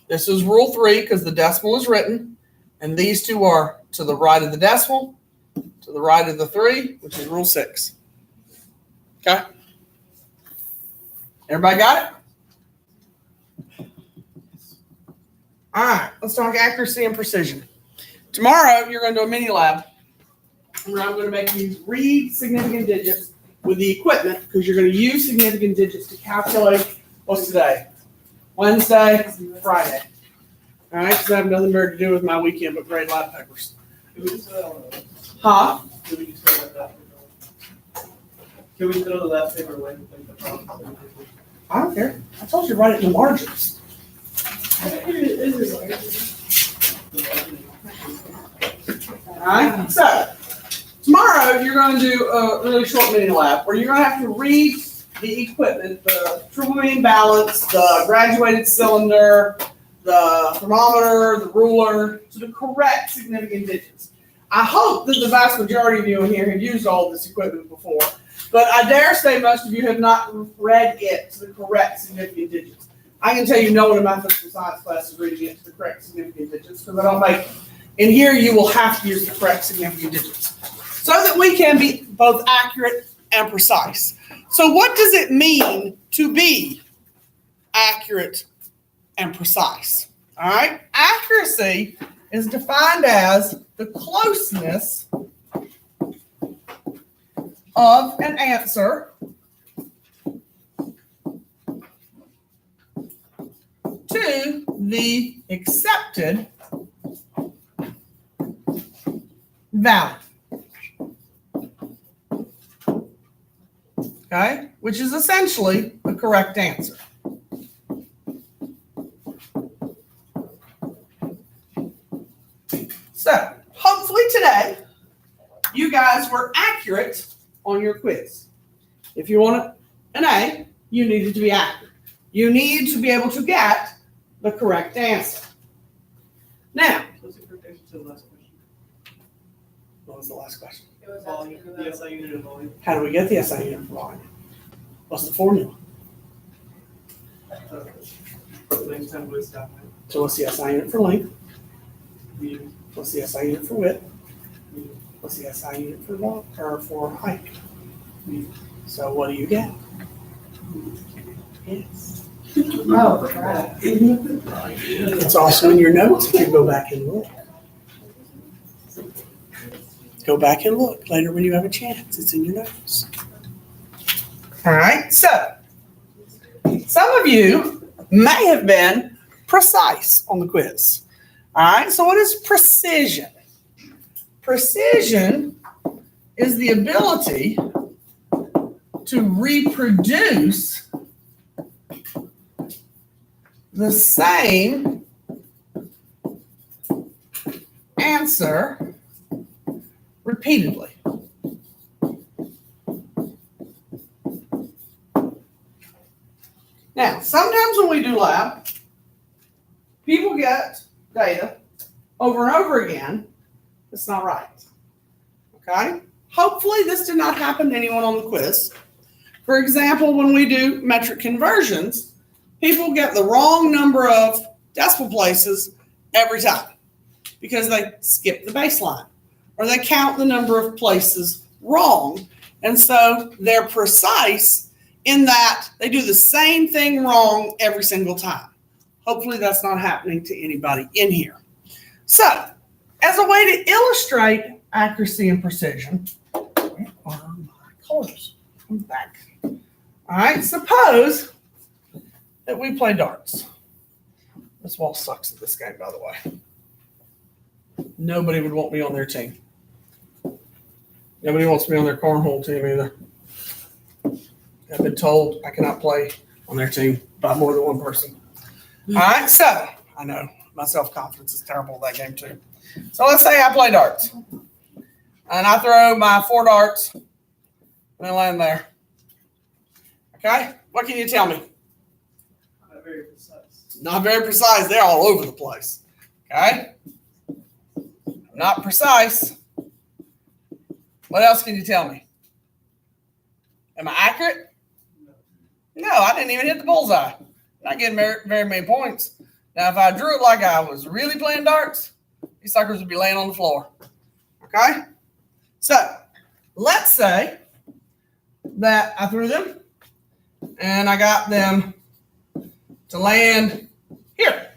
This is rule 3 because the decimal is written. And these 2 are to the right of the decimal, to the right of the 3, which is rule 6. Okay? Everybody got it? All right, let's talk accuracy and precision. Tomorrow, you're going to do a mini lab where I'm going to make you read significant digits with the equipment because you're going to use significant digits to calculate what's today? Wednesday, Friday. All right, because I have nothing better to do with my weekend but grade lab papers. Can we just throw Huh? Can we just throw that paper? Can we throw the last paper away? I don't care. I told you to write it in the margins. All right, so tomorrow you're going to do a really short mini lab where you're going to have to read the equipment, the triple beam balance, the graduated cylinder, the thermometer, the ruler, to the correct significant digits. I hope that the vast majority of you in here have used all of this equipment before, but I dare say most of you have not read it to the correct significant digits. I can tell you no one in my physical science class is reading it to the correct significant digits because I don't make it. In here, you will have to use the correct significant digits so that we can be both accurate and precise. So what does it mean to be accurate and precise? All right. Accuracy is defined as the closeness of an answer the accepted value. Okay, which is essentially the correct answer. So, hopefully today, you guys were accurate on your quiz. If you want an A, you needed to be accurate. You need to be able to get the correct answer. Now, What's the correct answer to the last question? what was the last question? It was Volume, asking the about- SI unit of volume. How do we get the SI unit for volume? What's the formula? Length times width staff height. So what's the SI unit for length? Meter, What's the SI unit for width? meter, What's the SI unit for long or for height? meter. So what do you get? Yes. Oh, crap. It's also in your notes if you go back and look. Go back and look later when you have a chance. It's in your notes. All right, so some of you may have been precise on the quiz. All right, so what is precision? Precision is the ability to reproduce the same answer repeatedly. Now, sometimes when we do lab, people get data over and over again. It's not right. Okay? Hopefully this did not happen to anyone on the quiz. For example, when we do metric conversions, people get the wrong number of decimal places every time because they skip the baseline or they count the number of places wrong. And so they're precise in that they do the same thing wrong every single time. Hopefully that's not happening to anybody in here. So, as a way to illustrate accuracy and precision, where are my colors? I'm back. All right, suppose that we play darts. This wall sucks at this game, by the way. Nobody would want me on their team. Nobody wants me on their cornhole team either. I've been told I cannot play on their team by more than one person. All right, so I know my self-confidence is terrible at that game too. So let's say I play darts. And I throw my 4 darts and they land there. Okay, what can you tell me? Not very precise. Not very precise. They're all over the place. Okay? Not precise. What else can you tell me? Am I accurate? No, I didn't even hit the bullseye. Not getting very many points. Now, if I drew it like I was really playing darts, these suckers would be laying on the floor. Okay? So, let's say that I threw them and I got them to land here.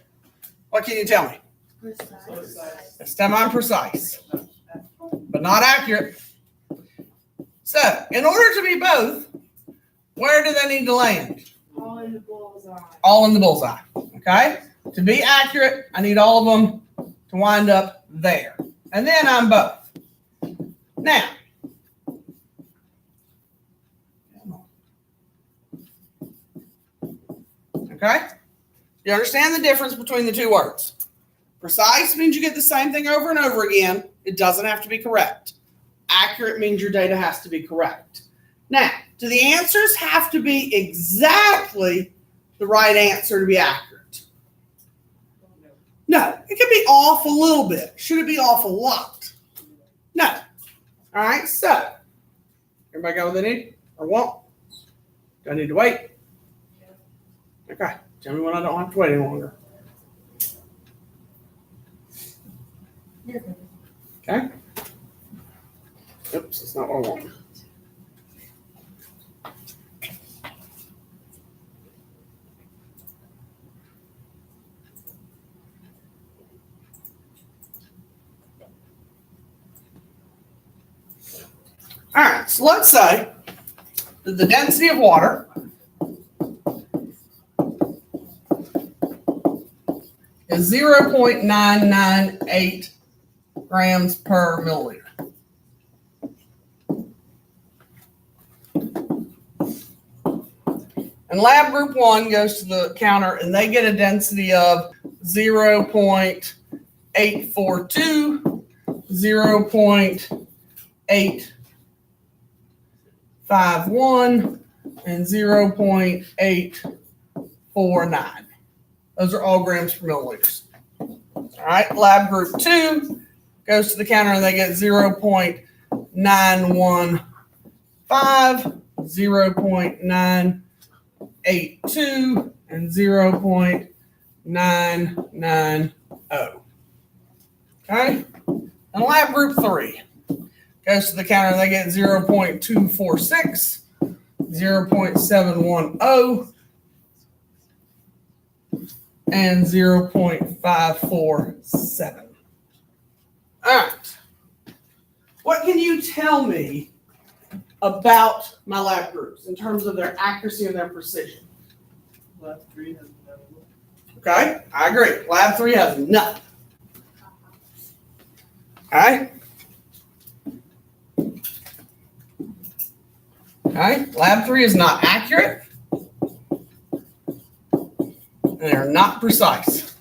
What can you tell me? Precise. It's semi-precise, but not accurate. So, in order to be both, where do they need to land? All in the bullseye. All in the bullseye, okay? To be accurate, I need all of them to wind up there. And then I'm both. Now, okay? You understand the difference between the two words? Precise means you get the same thing over and over again. It doesn't have to be correct. Accurate means your data has to be correct. Now, do the answers have to be exactly the right answer to be accurate? No, it could be off a little bit. Should it be off a lot? No. All right, so everybody got what they need or want? Do I need to wait? Okay, tell me when I don't have to wait any longer. You're good. Okay. Oops, that's not what I want. All right, so let's say that the density of water is 0.998 grams per milliliter. And lab group 1 goes to the counter and they get a density of 0.842, 0.851, and 0.849. Those are all grams per milliliters. All right, lab group 2 goes to the counter and they get 0.915, 0.982, and 0.990. Okay, and lab group 3 goes to the counter and they get 0.246, 0.710, and 0.547. All right. What can you tell me about my lab groups in terms of their accuracy and their precision? Lab 3 has no. Okay, I agree. Lab 3 has nothing. Okay. Okay, lab 3 is not accurate. And they're not precise.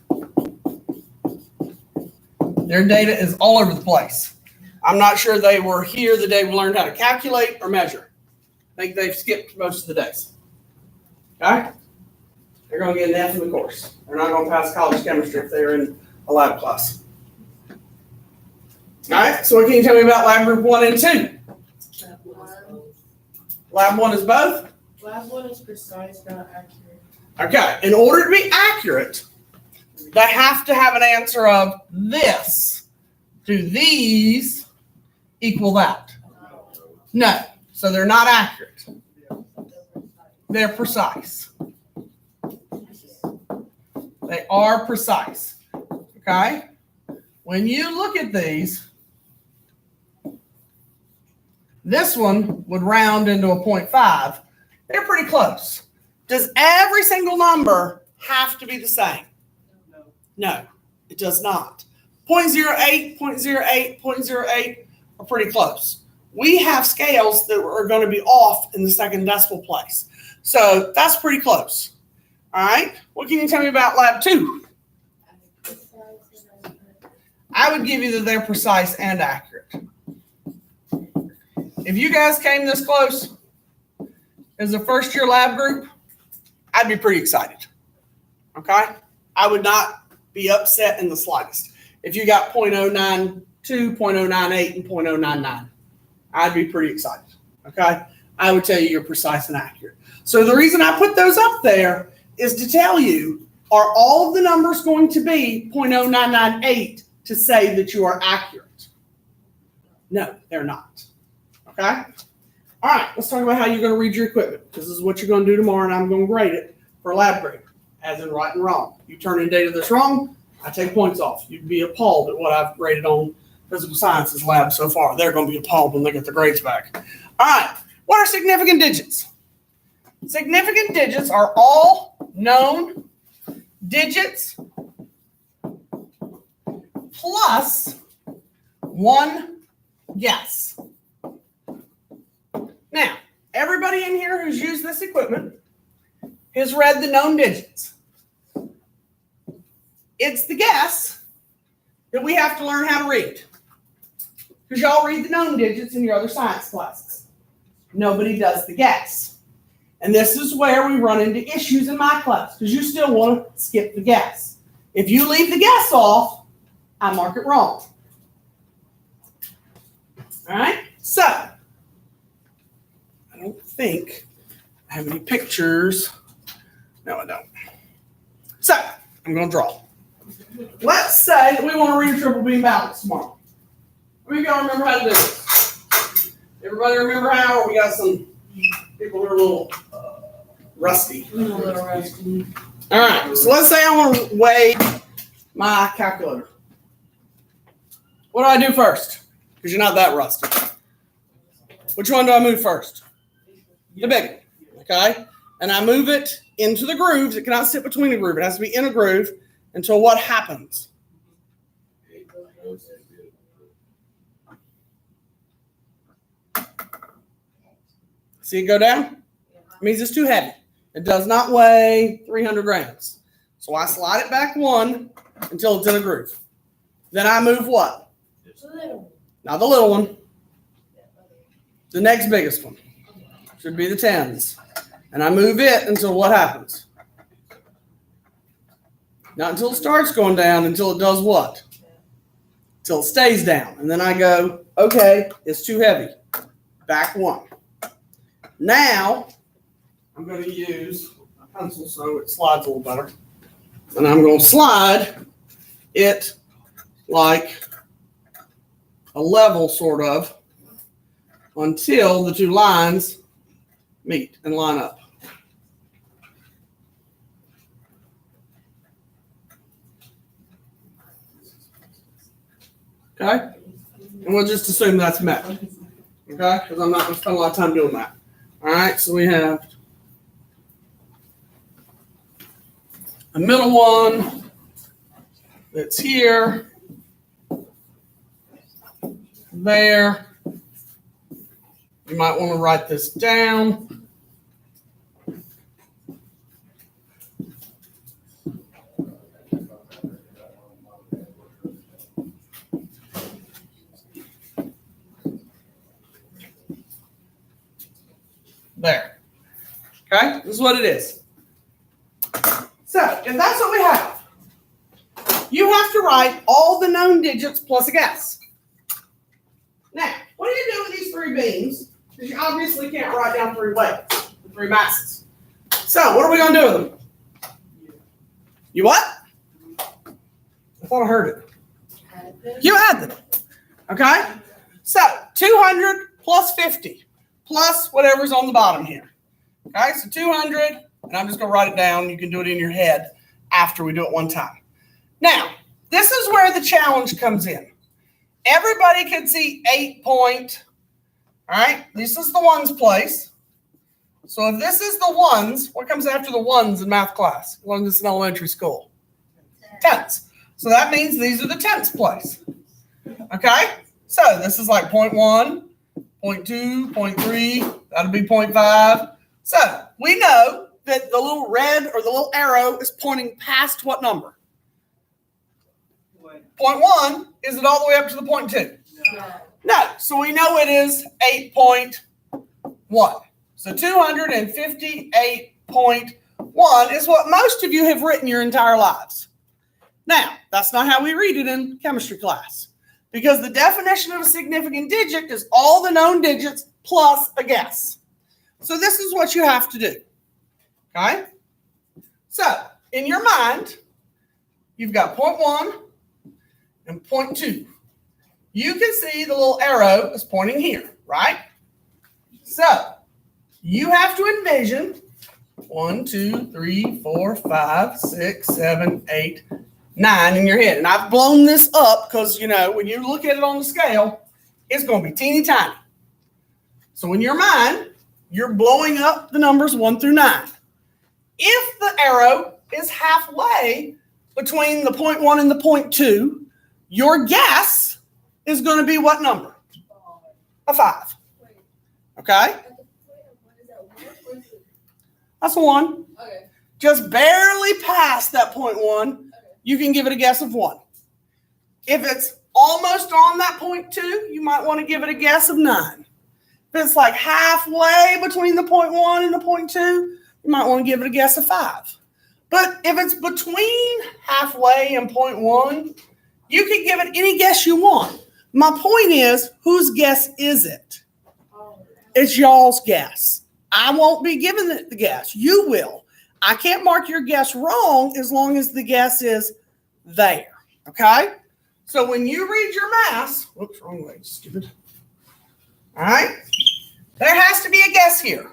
Their data is all over the place. I'm not sure they were here the day we learned how to calculate or measure. I think they've skipped most of the days. Okay? They're going to get an F in the course. They're not going to pass college chemistry if they're in a lab class. All right, so what can you tell me about lab group 1 and 2? Lab 1 is both? Lab 1 is precise, not accurate. Okay, in order to be accurate, they have to have an answer of this. Do these equal that? No, so they're not accurate. They're precise. They are precise. Okay? When you look at these, this one would round into a 0.5. They're pretty close. Does every single number have to be the same? No, it does not. 0.08, 0.08, 0.08 are pretty close. We have scales that are going to be off in the second decimal place. So that's pretty close. All right. What can you tell me about lab 2? I would give you that they're precise and accurate. If you guys came this close as a first year lab group, I'd be pretty excited. Okay? I would not be upset in the slightest. If you got 0.092, 0.098, and 0.099, I'd be pretty excited. Okay? I would tell you you're precise and accurate. So the reason I put those up there is to tell you, are all of the numbers going to be 0.0998 to say that you are accurate? No, they're not. Okay? All right, let's talk about how you're going to read your equipment. This is what you're going to do tomorrow, and I'm going to grade it for lab grade, as in right and wrong. You turn in data that's wrong, I take points off. You'd be appalled at what I've graded on physical sciences lab so far. They're going to be appalled when they get the grades back. All right, what are significant digits? Significant digits are all known digits plus one guess. Now, everybody in here who's used this equipment has read the known digits. It's the guess that we have to learn how to read. Because y'all read the known digits in your other science classes. Nobody does the guess. And this is where we run into issues in my class, because you still want to skip the guess. If you leave the guess off, I mark it wrong. All right? So, I don't think I have any pictures. No, I don't. So, I'm going to draw. Let's say that we want to read a triple beam balance tomorrow. How many of y'all remember how to do it? Everybody remember how? Or we got some people who are a little rusty. All right, so let's say I want to weigh my calculator. What do I do first? Because you're not that rusty. Which one do I move first? The big one, okay? And I move it into the grooves. It cannot sit between a groove. It has to be in a groove. until what happens? See it go down? It means it's too heavy. It does not weigh 300 grams. So I slide it back one until it's in a groove. Then I move what? Not the little one. The next biggest one. Should be the 10s. And I move it until what happens? Not until it starts going down, until it does what? Until it stays down. And then I go, okay, it's too heavy. Back one. Now, I'm going to use a pencil so it slides a little better. And I'm going to slide it like a level, sort of, until the two lines meet and line up. Okay? And we'll just assume that's met. Okay? Because I'm not going to spend a lot of time doing that. All right, so we have a middle one that's here, there. You might want to write this down. There. Okay, this is what it is. So, if that's what we have, you have to write all the known digits plus a guess. Now, what do you do with these three beams? Because you obviously can't write down three weights, three masses. So, what are we going to do with them? You what? I thought I heard it. You add them. Okay? So, 200 plus 50 plus whatever's on the bottom here. Okay, so 200, and I'm just going to write it down. You can do it in your head after we do it one time. Now, this is where the challenge comes in. Everybody can see 8 point. All right, this is the ones place. So if this is the ones, what comes after the ones in math class? You learned this in elementary school. Tenths. So that means these are the tenths place. Okay, so this is like 0.1. 0.2, 0.3, that'll be 0.5. So we know that the little red or the little arrow is pointing past what number? 0.1. Is it all the way up to the 0.2? No. So we know it is 8.1. So 258.1 is what most of you have written your entire lives. Now, that's not how we read it in chemistry class. Because the definition of a significant digit is all the known digits plus a guess. So this is what you have to do. Okay? So, in your mind, you've got 0.1 and 0.2. You can see the little arrow is pointing here, right? So, you have to envision 1, 2, 3, 4, 5, 6, 7, 8, 9 in your head. And I've blown this up because, you know, when you look at it on the scale, it's going to be teeny tiny. So in your mind, you're blowing up the numbers 1 through 9. If the arrow is halfway between the 0.1 and the 0.2, your guess is going to be what number? A 5. Okay? That's a 1. Okay. Just barely past that 0.1. You can give it a guess of 1. If it's almost on that 0.2, you might want to give it a guess of 9. If it's like halfway between the 0.1 and the 0.2, you might want to give it a guess of 5. But if it's between halfway and 0.1, you can give it any guess you want. My point is, whose guess is it? It's y'all's guess. I won't be giving it the guess. You will. I can't mark your guess wrong as long as the guess is there, okay? So when you read your math, whoops, wrong way, stupid. All right? There has to be a guess here.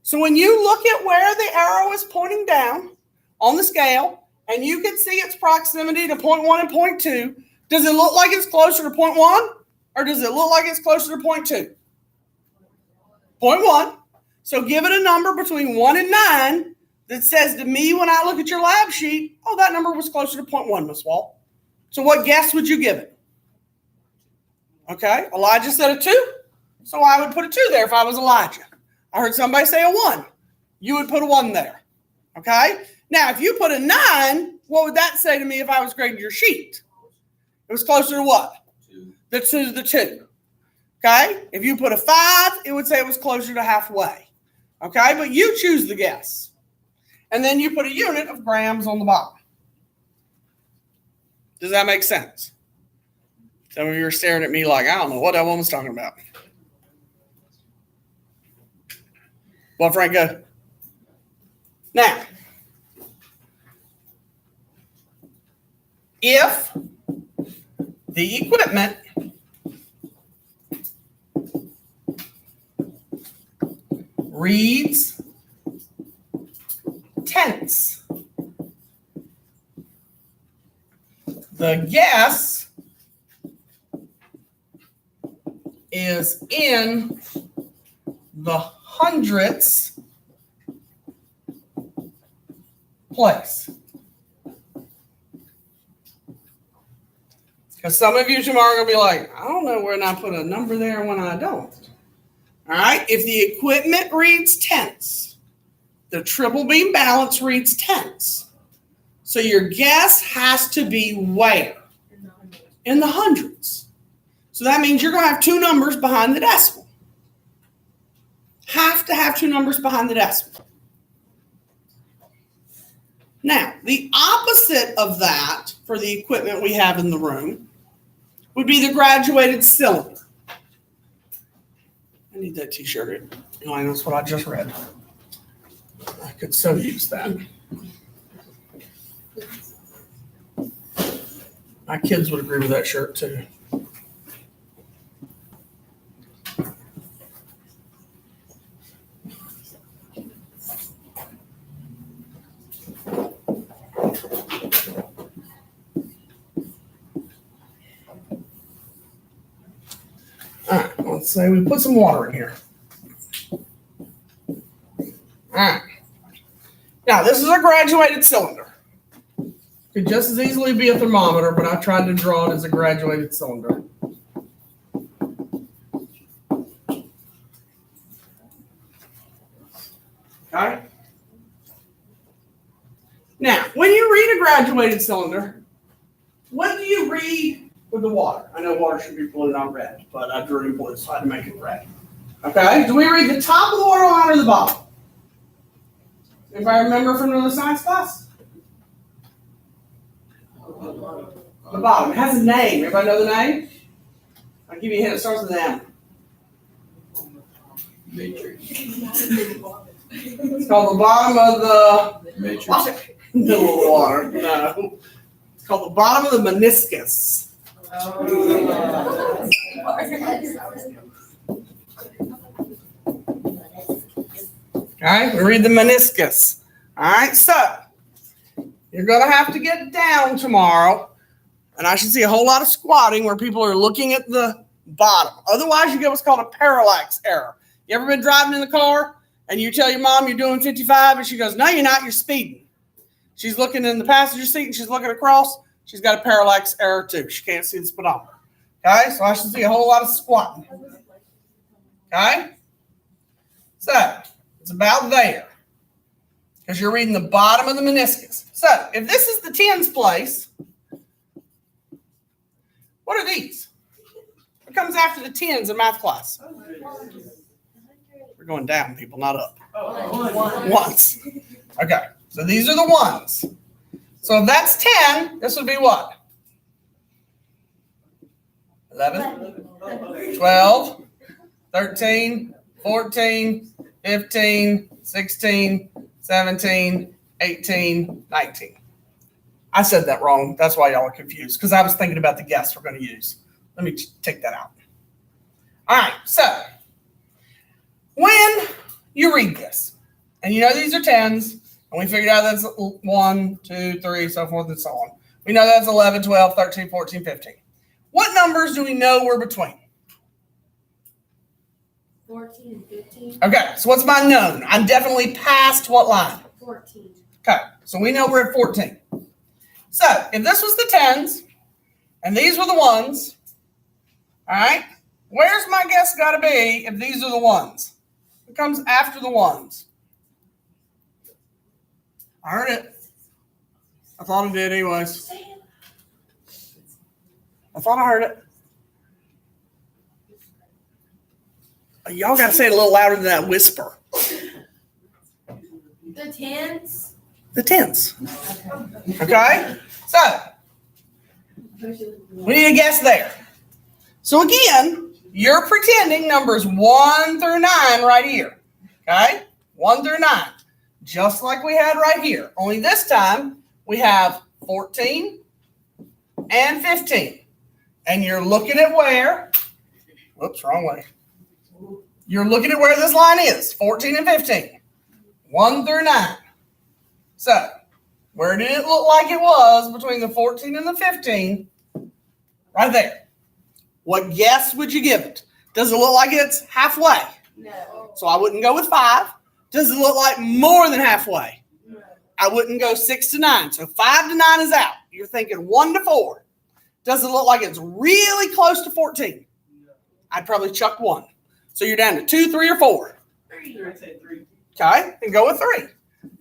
So when you look at where the arrow is pointing down on the scale, and you can see its proximity to 0.1 and 0.2, does it look like it's closer to 0.1, or does it look like it's closer to 0.2? 0.1. So give it a number between 1 and 9 that says to me when I look at your lab sheet, oh, that number was closer to 0.1, Miss Wall. So what guess would you give it? Okay, Elijah said a 2, so I would put a 2 there if I was Elijah. I heard somebody say a 1. You would put a 1 there. Okay? Now, if you put a 9, what would that say to me if I was grading your sheet? It was closer to what? 2. The 2. Okay? If you put a 5, it would say it was closer to halfway. Okay? But you choose the guess. And then you put a unit of grams on the bottom. Does that make sense? Some of you are staring at me like, I don't know what that woman's talking about. Well, Franco. Now, if the equipment reads tenths, the guess is in the hundredths place. Because some of you tomorrow are going to be like, I don't know when I put a number there and when I don't. All right, if the equipment reads tenths, the triple beam balance reads tenths. So your guess has to be where? In the hundreds. So that means you're going to have 2 numbers behind the decimal. Have to have 2 numbers behind the decimal. Now, the opposite of that for the equipment we have in the room would be the graduated cylinder. I need that t-shirt. That's what I just read. I could so use that. My kids would agree with that shirt too. All right, let's say we put some water in here. All right. Now, this is a graduated cylinder. Could just as easily be a thermometer, but I tried to draw it as a graduated cylinder. Okay. Now, when you read a graduated cylinder, what do you read with the water? I know water should be blue, not red, but I drew it blue, so I had to make it red. Okay, do we read the top of the water line or the bottom? Anybody remember from another science class? The bottom. It has a name. Everybody know the name? I'll give you a hint. It starts with an M. Matrix. It's called the bottom of the Matrix. middle of the water. No. It's called the bottom of the meniscus. All right, we read the meniscus. All right, so you're going to have to get down tomorrow, and I should see a whole lot of squatting where people are looking at the bottom. Otherwise, you get what's called a parallax error. You ever been driving in the car and you tell your mom you're doing 55 and she goes, no, you're not, you're speeding. She's looking in the passenger seat and she's looking across. She's got a parallax error too. She can't see the speedometer. Okay, so I should see a whole lot of squatting. Okay, so it's about there because you're reading the bottom of the meniscus. So if this is the tens place, what are these? What comes after the tens in math class? We're going down, people, not up. Ones. Okay, so these are the ones. So if that's 10, this would be what? 11, 12, 13, 14, 15, 16, 17, 18, 19. I said that wrong. That's why y'all are confused, because I was thinking about the guess we're going to use. Let me take that out. All right, so when you read this, and you know these are tens, and we figured out that's 1, 2, 3, so forth and so on. We know that's 11, 12, 13, 14, 15. What numbers do we know we're between? 14 and 15. Okay, so what's my known? I'm definitely past what line? 14. Okay, so we know we're at 14. So if this was the tens and these were the ones, all right, where's my guess got to be if these are the ones? It comes after the ones. I heard it. I thought it did anyways. I thought I heard it. Y'all got to say it a little louder than that whisper. The tens? The tens. Okay? So, we need a guess there. So again, you're pretending numbers 1 through 9 right here. Okay? 1 through 9. Just like we had right here. Only this time, we have 14 and 15. And you're looking at where, whoops, wrong way. You're looking at where this line is, 14 and 15. 1 through 9. So, where did it look like it was between the 14 and the 15? Right there. What guess would you give it? Does it look like it's halfway? No. So I wouldn't go with 5. Does it look like more than halfway? No. I wouldn't go 6 to 9. So 5 to 9 is out. You're thinking 1 to 4. Does it look like it's really close to 14? I'd probably chuck 1. So you're down to 2, 3, or 4. I'd say 3. Okay, and go with 3.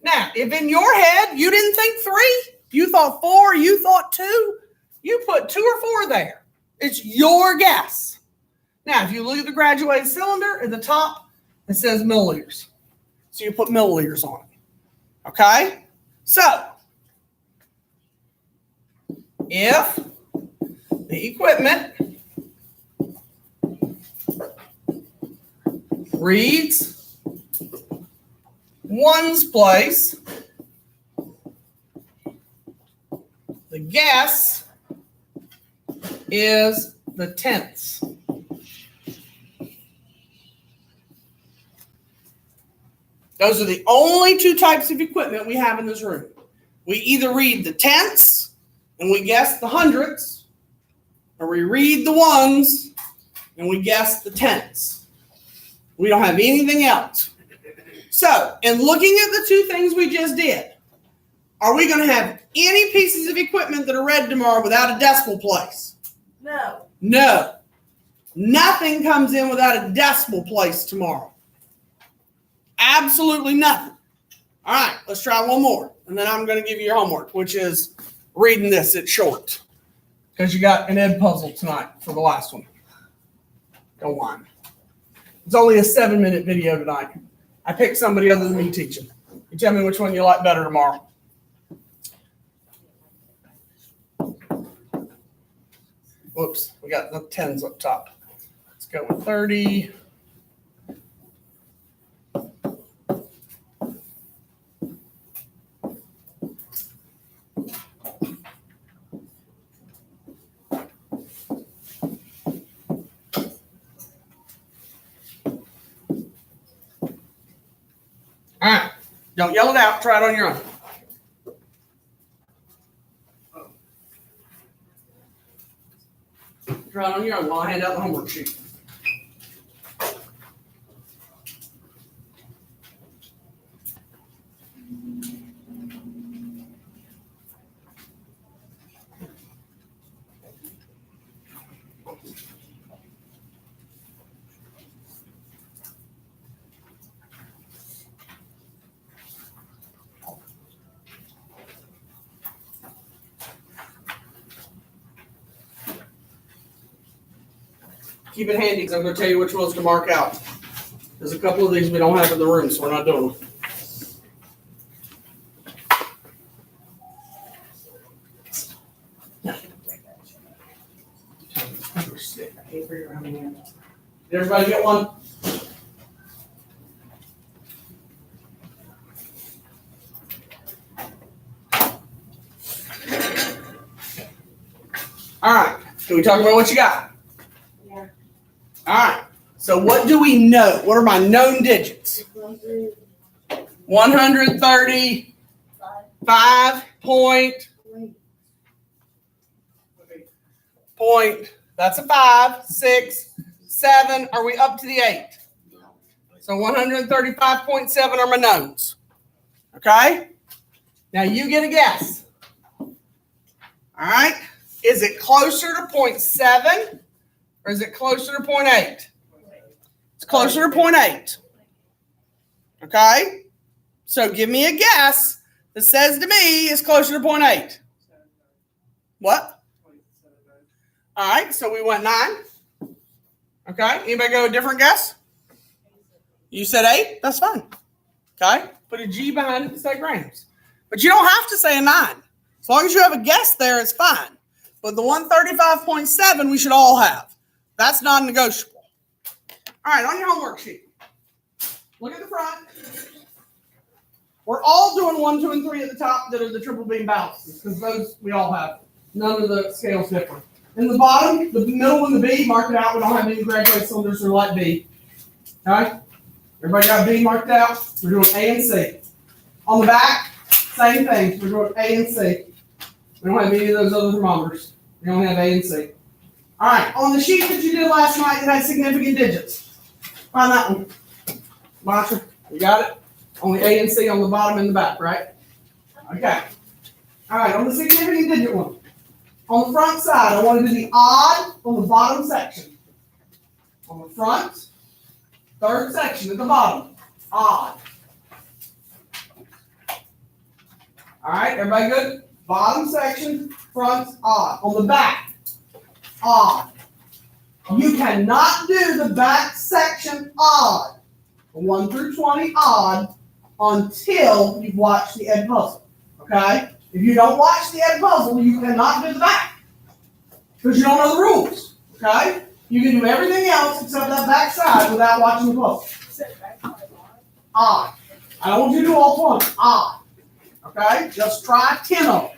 Now, if in your head you didn't think 3, you thought 4, you thought 2, you put 2 or 4 there. It's your guess. Now, if you look at the graduated cylinder at the top, it says milliliters. So you put milliliters on it. Okay? So, if the equipment reads ones place, the guess is the tenths. Those are the only 2 types of equipment we have in this room. We either read the tenths and we guess the hundredths, or we read the ones and we guess the tenths. We don't have anything else. So, in looking at the 2 things we just did, are we going to have any pieces of equipment that are read tomorrow without a decimal place? No. No. Nothing comes in without a decimal place tomorrow. Absolutely nothing. All right, let's try one more. And then I'm going to give you your homework, which is reading this. It's short. Because you got an Ed puzzle tonight for the last one. Go on. It's only a 7-minute video tonight. I picked somebody other than me teaching. You tell me which one you like better tomorrow. Whoops, we got the 10s up top. Let's go with 30. All right, don't yell it out. Try it on your own. Try it on your own while I hand out the homework sheet. Keep it handy because I'm going to tell you which ones to mark out. There's a couple of these we don't have in the room, so we're not doing them. Did everybody get one? All right. Can we talk about what you got? Yeah. All right. So what do we know? What are my known digits? 135 point, that's a 5, 6, 7. Are we up to the 8? So 135.7 are my knowns. Okay? Now you get a guess. All right? Is it closer to 0.7 or is it closer to 0.8? It's closer to 0.8. Okay? So give me a guess that says to me it's closer to 0.8. What? All right, so we went 9. Okay, anybody go a different guess? You said 8? That's fine. Okay, put a G behind it to say grams. But you don't have to say a 9. As long as you have a guess there, it's fine. But the 135.7 we should all have. That's non-negotiable. All right, on your homework sheet, look at the front. We're all doing 1, 2, and 3 at the top that are the triple beam balances, because those we all have. None of the scales different. In the bottom, the middle one, the B, mark it out. We don't have any graduated cylinders that are like B. Okay? Everybody got B marked out? We're doing A and C. On the back, same thing. We're doing A and C. We don't have any of those other thermometers. We only have A and C. All right, on the sheet that you did last night that had significant digits, find that one. Masha, you got it? Only A and C on the bottom and the back, right? Okay. All right, on the significant digit one. On the front side, I want it to be odd on the bottom section. On the front, third section at the bottom, odd. All right, everybody good? Bottom section, front, odd. On the back, odd. You cannot do the back section odd, 1 through 20 odd, until you've watched the Ed Puzzle, okay? If you don't watch the Ed Puzzle, you cannot do the back, because you don't know the rules, okay? You can do everything else except that back side without watching the puzzle. Odd. I don't want you to do all 20, odd, okay? Just try 10 of them.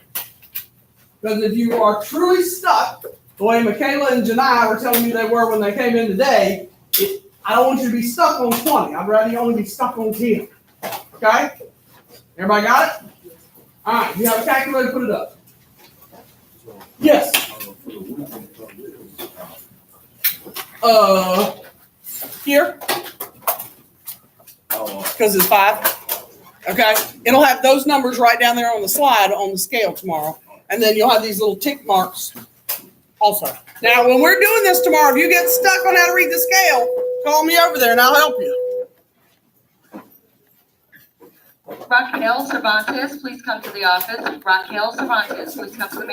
Because if you are truly stuck, the way Michaela and Janai were telling me they were when they came in today, I don't want you to be stuck on 20. I'd rather you only be stuck on 10. Okay? Everybody got it? All right. If you have a calculator, put it up. Yes. Here. Because it's 5. Okay? It'll have those numbers right down there on the slide on the scale tomorrow. And then you'll have these little tick marks also. Now, when we're doing this tomorrow, if you get stuck on how to read the scale, call me over there and I'll help you. Raquel Cervantes, please come to the office. Raquel Cervantes, please come to the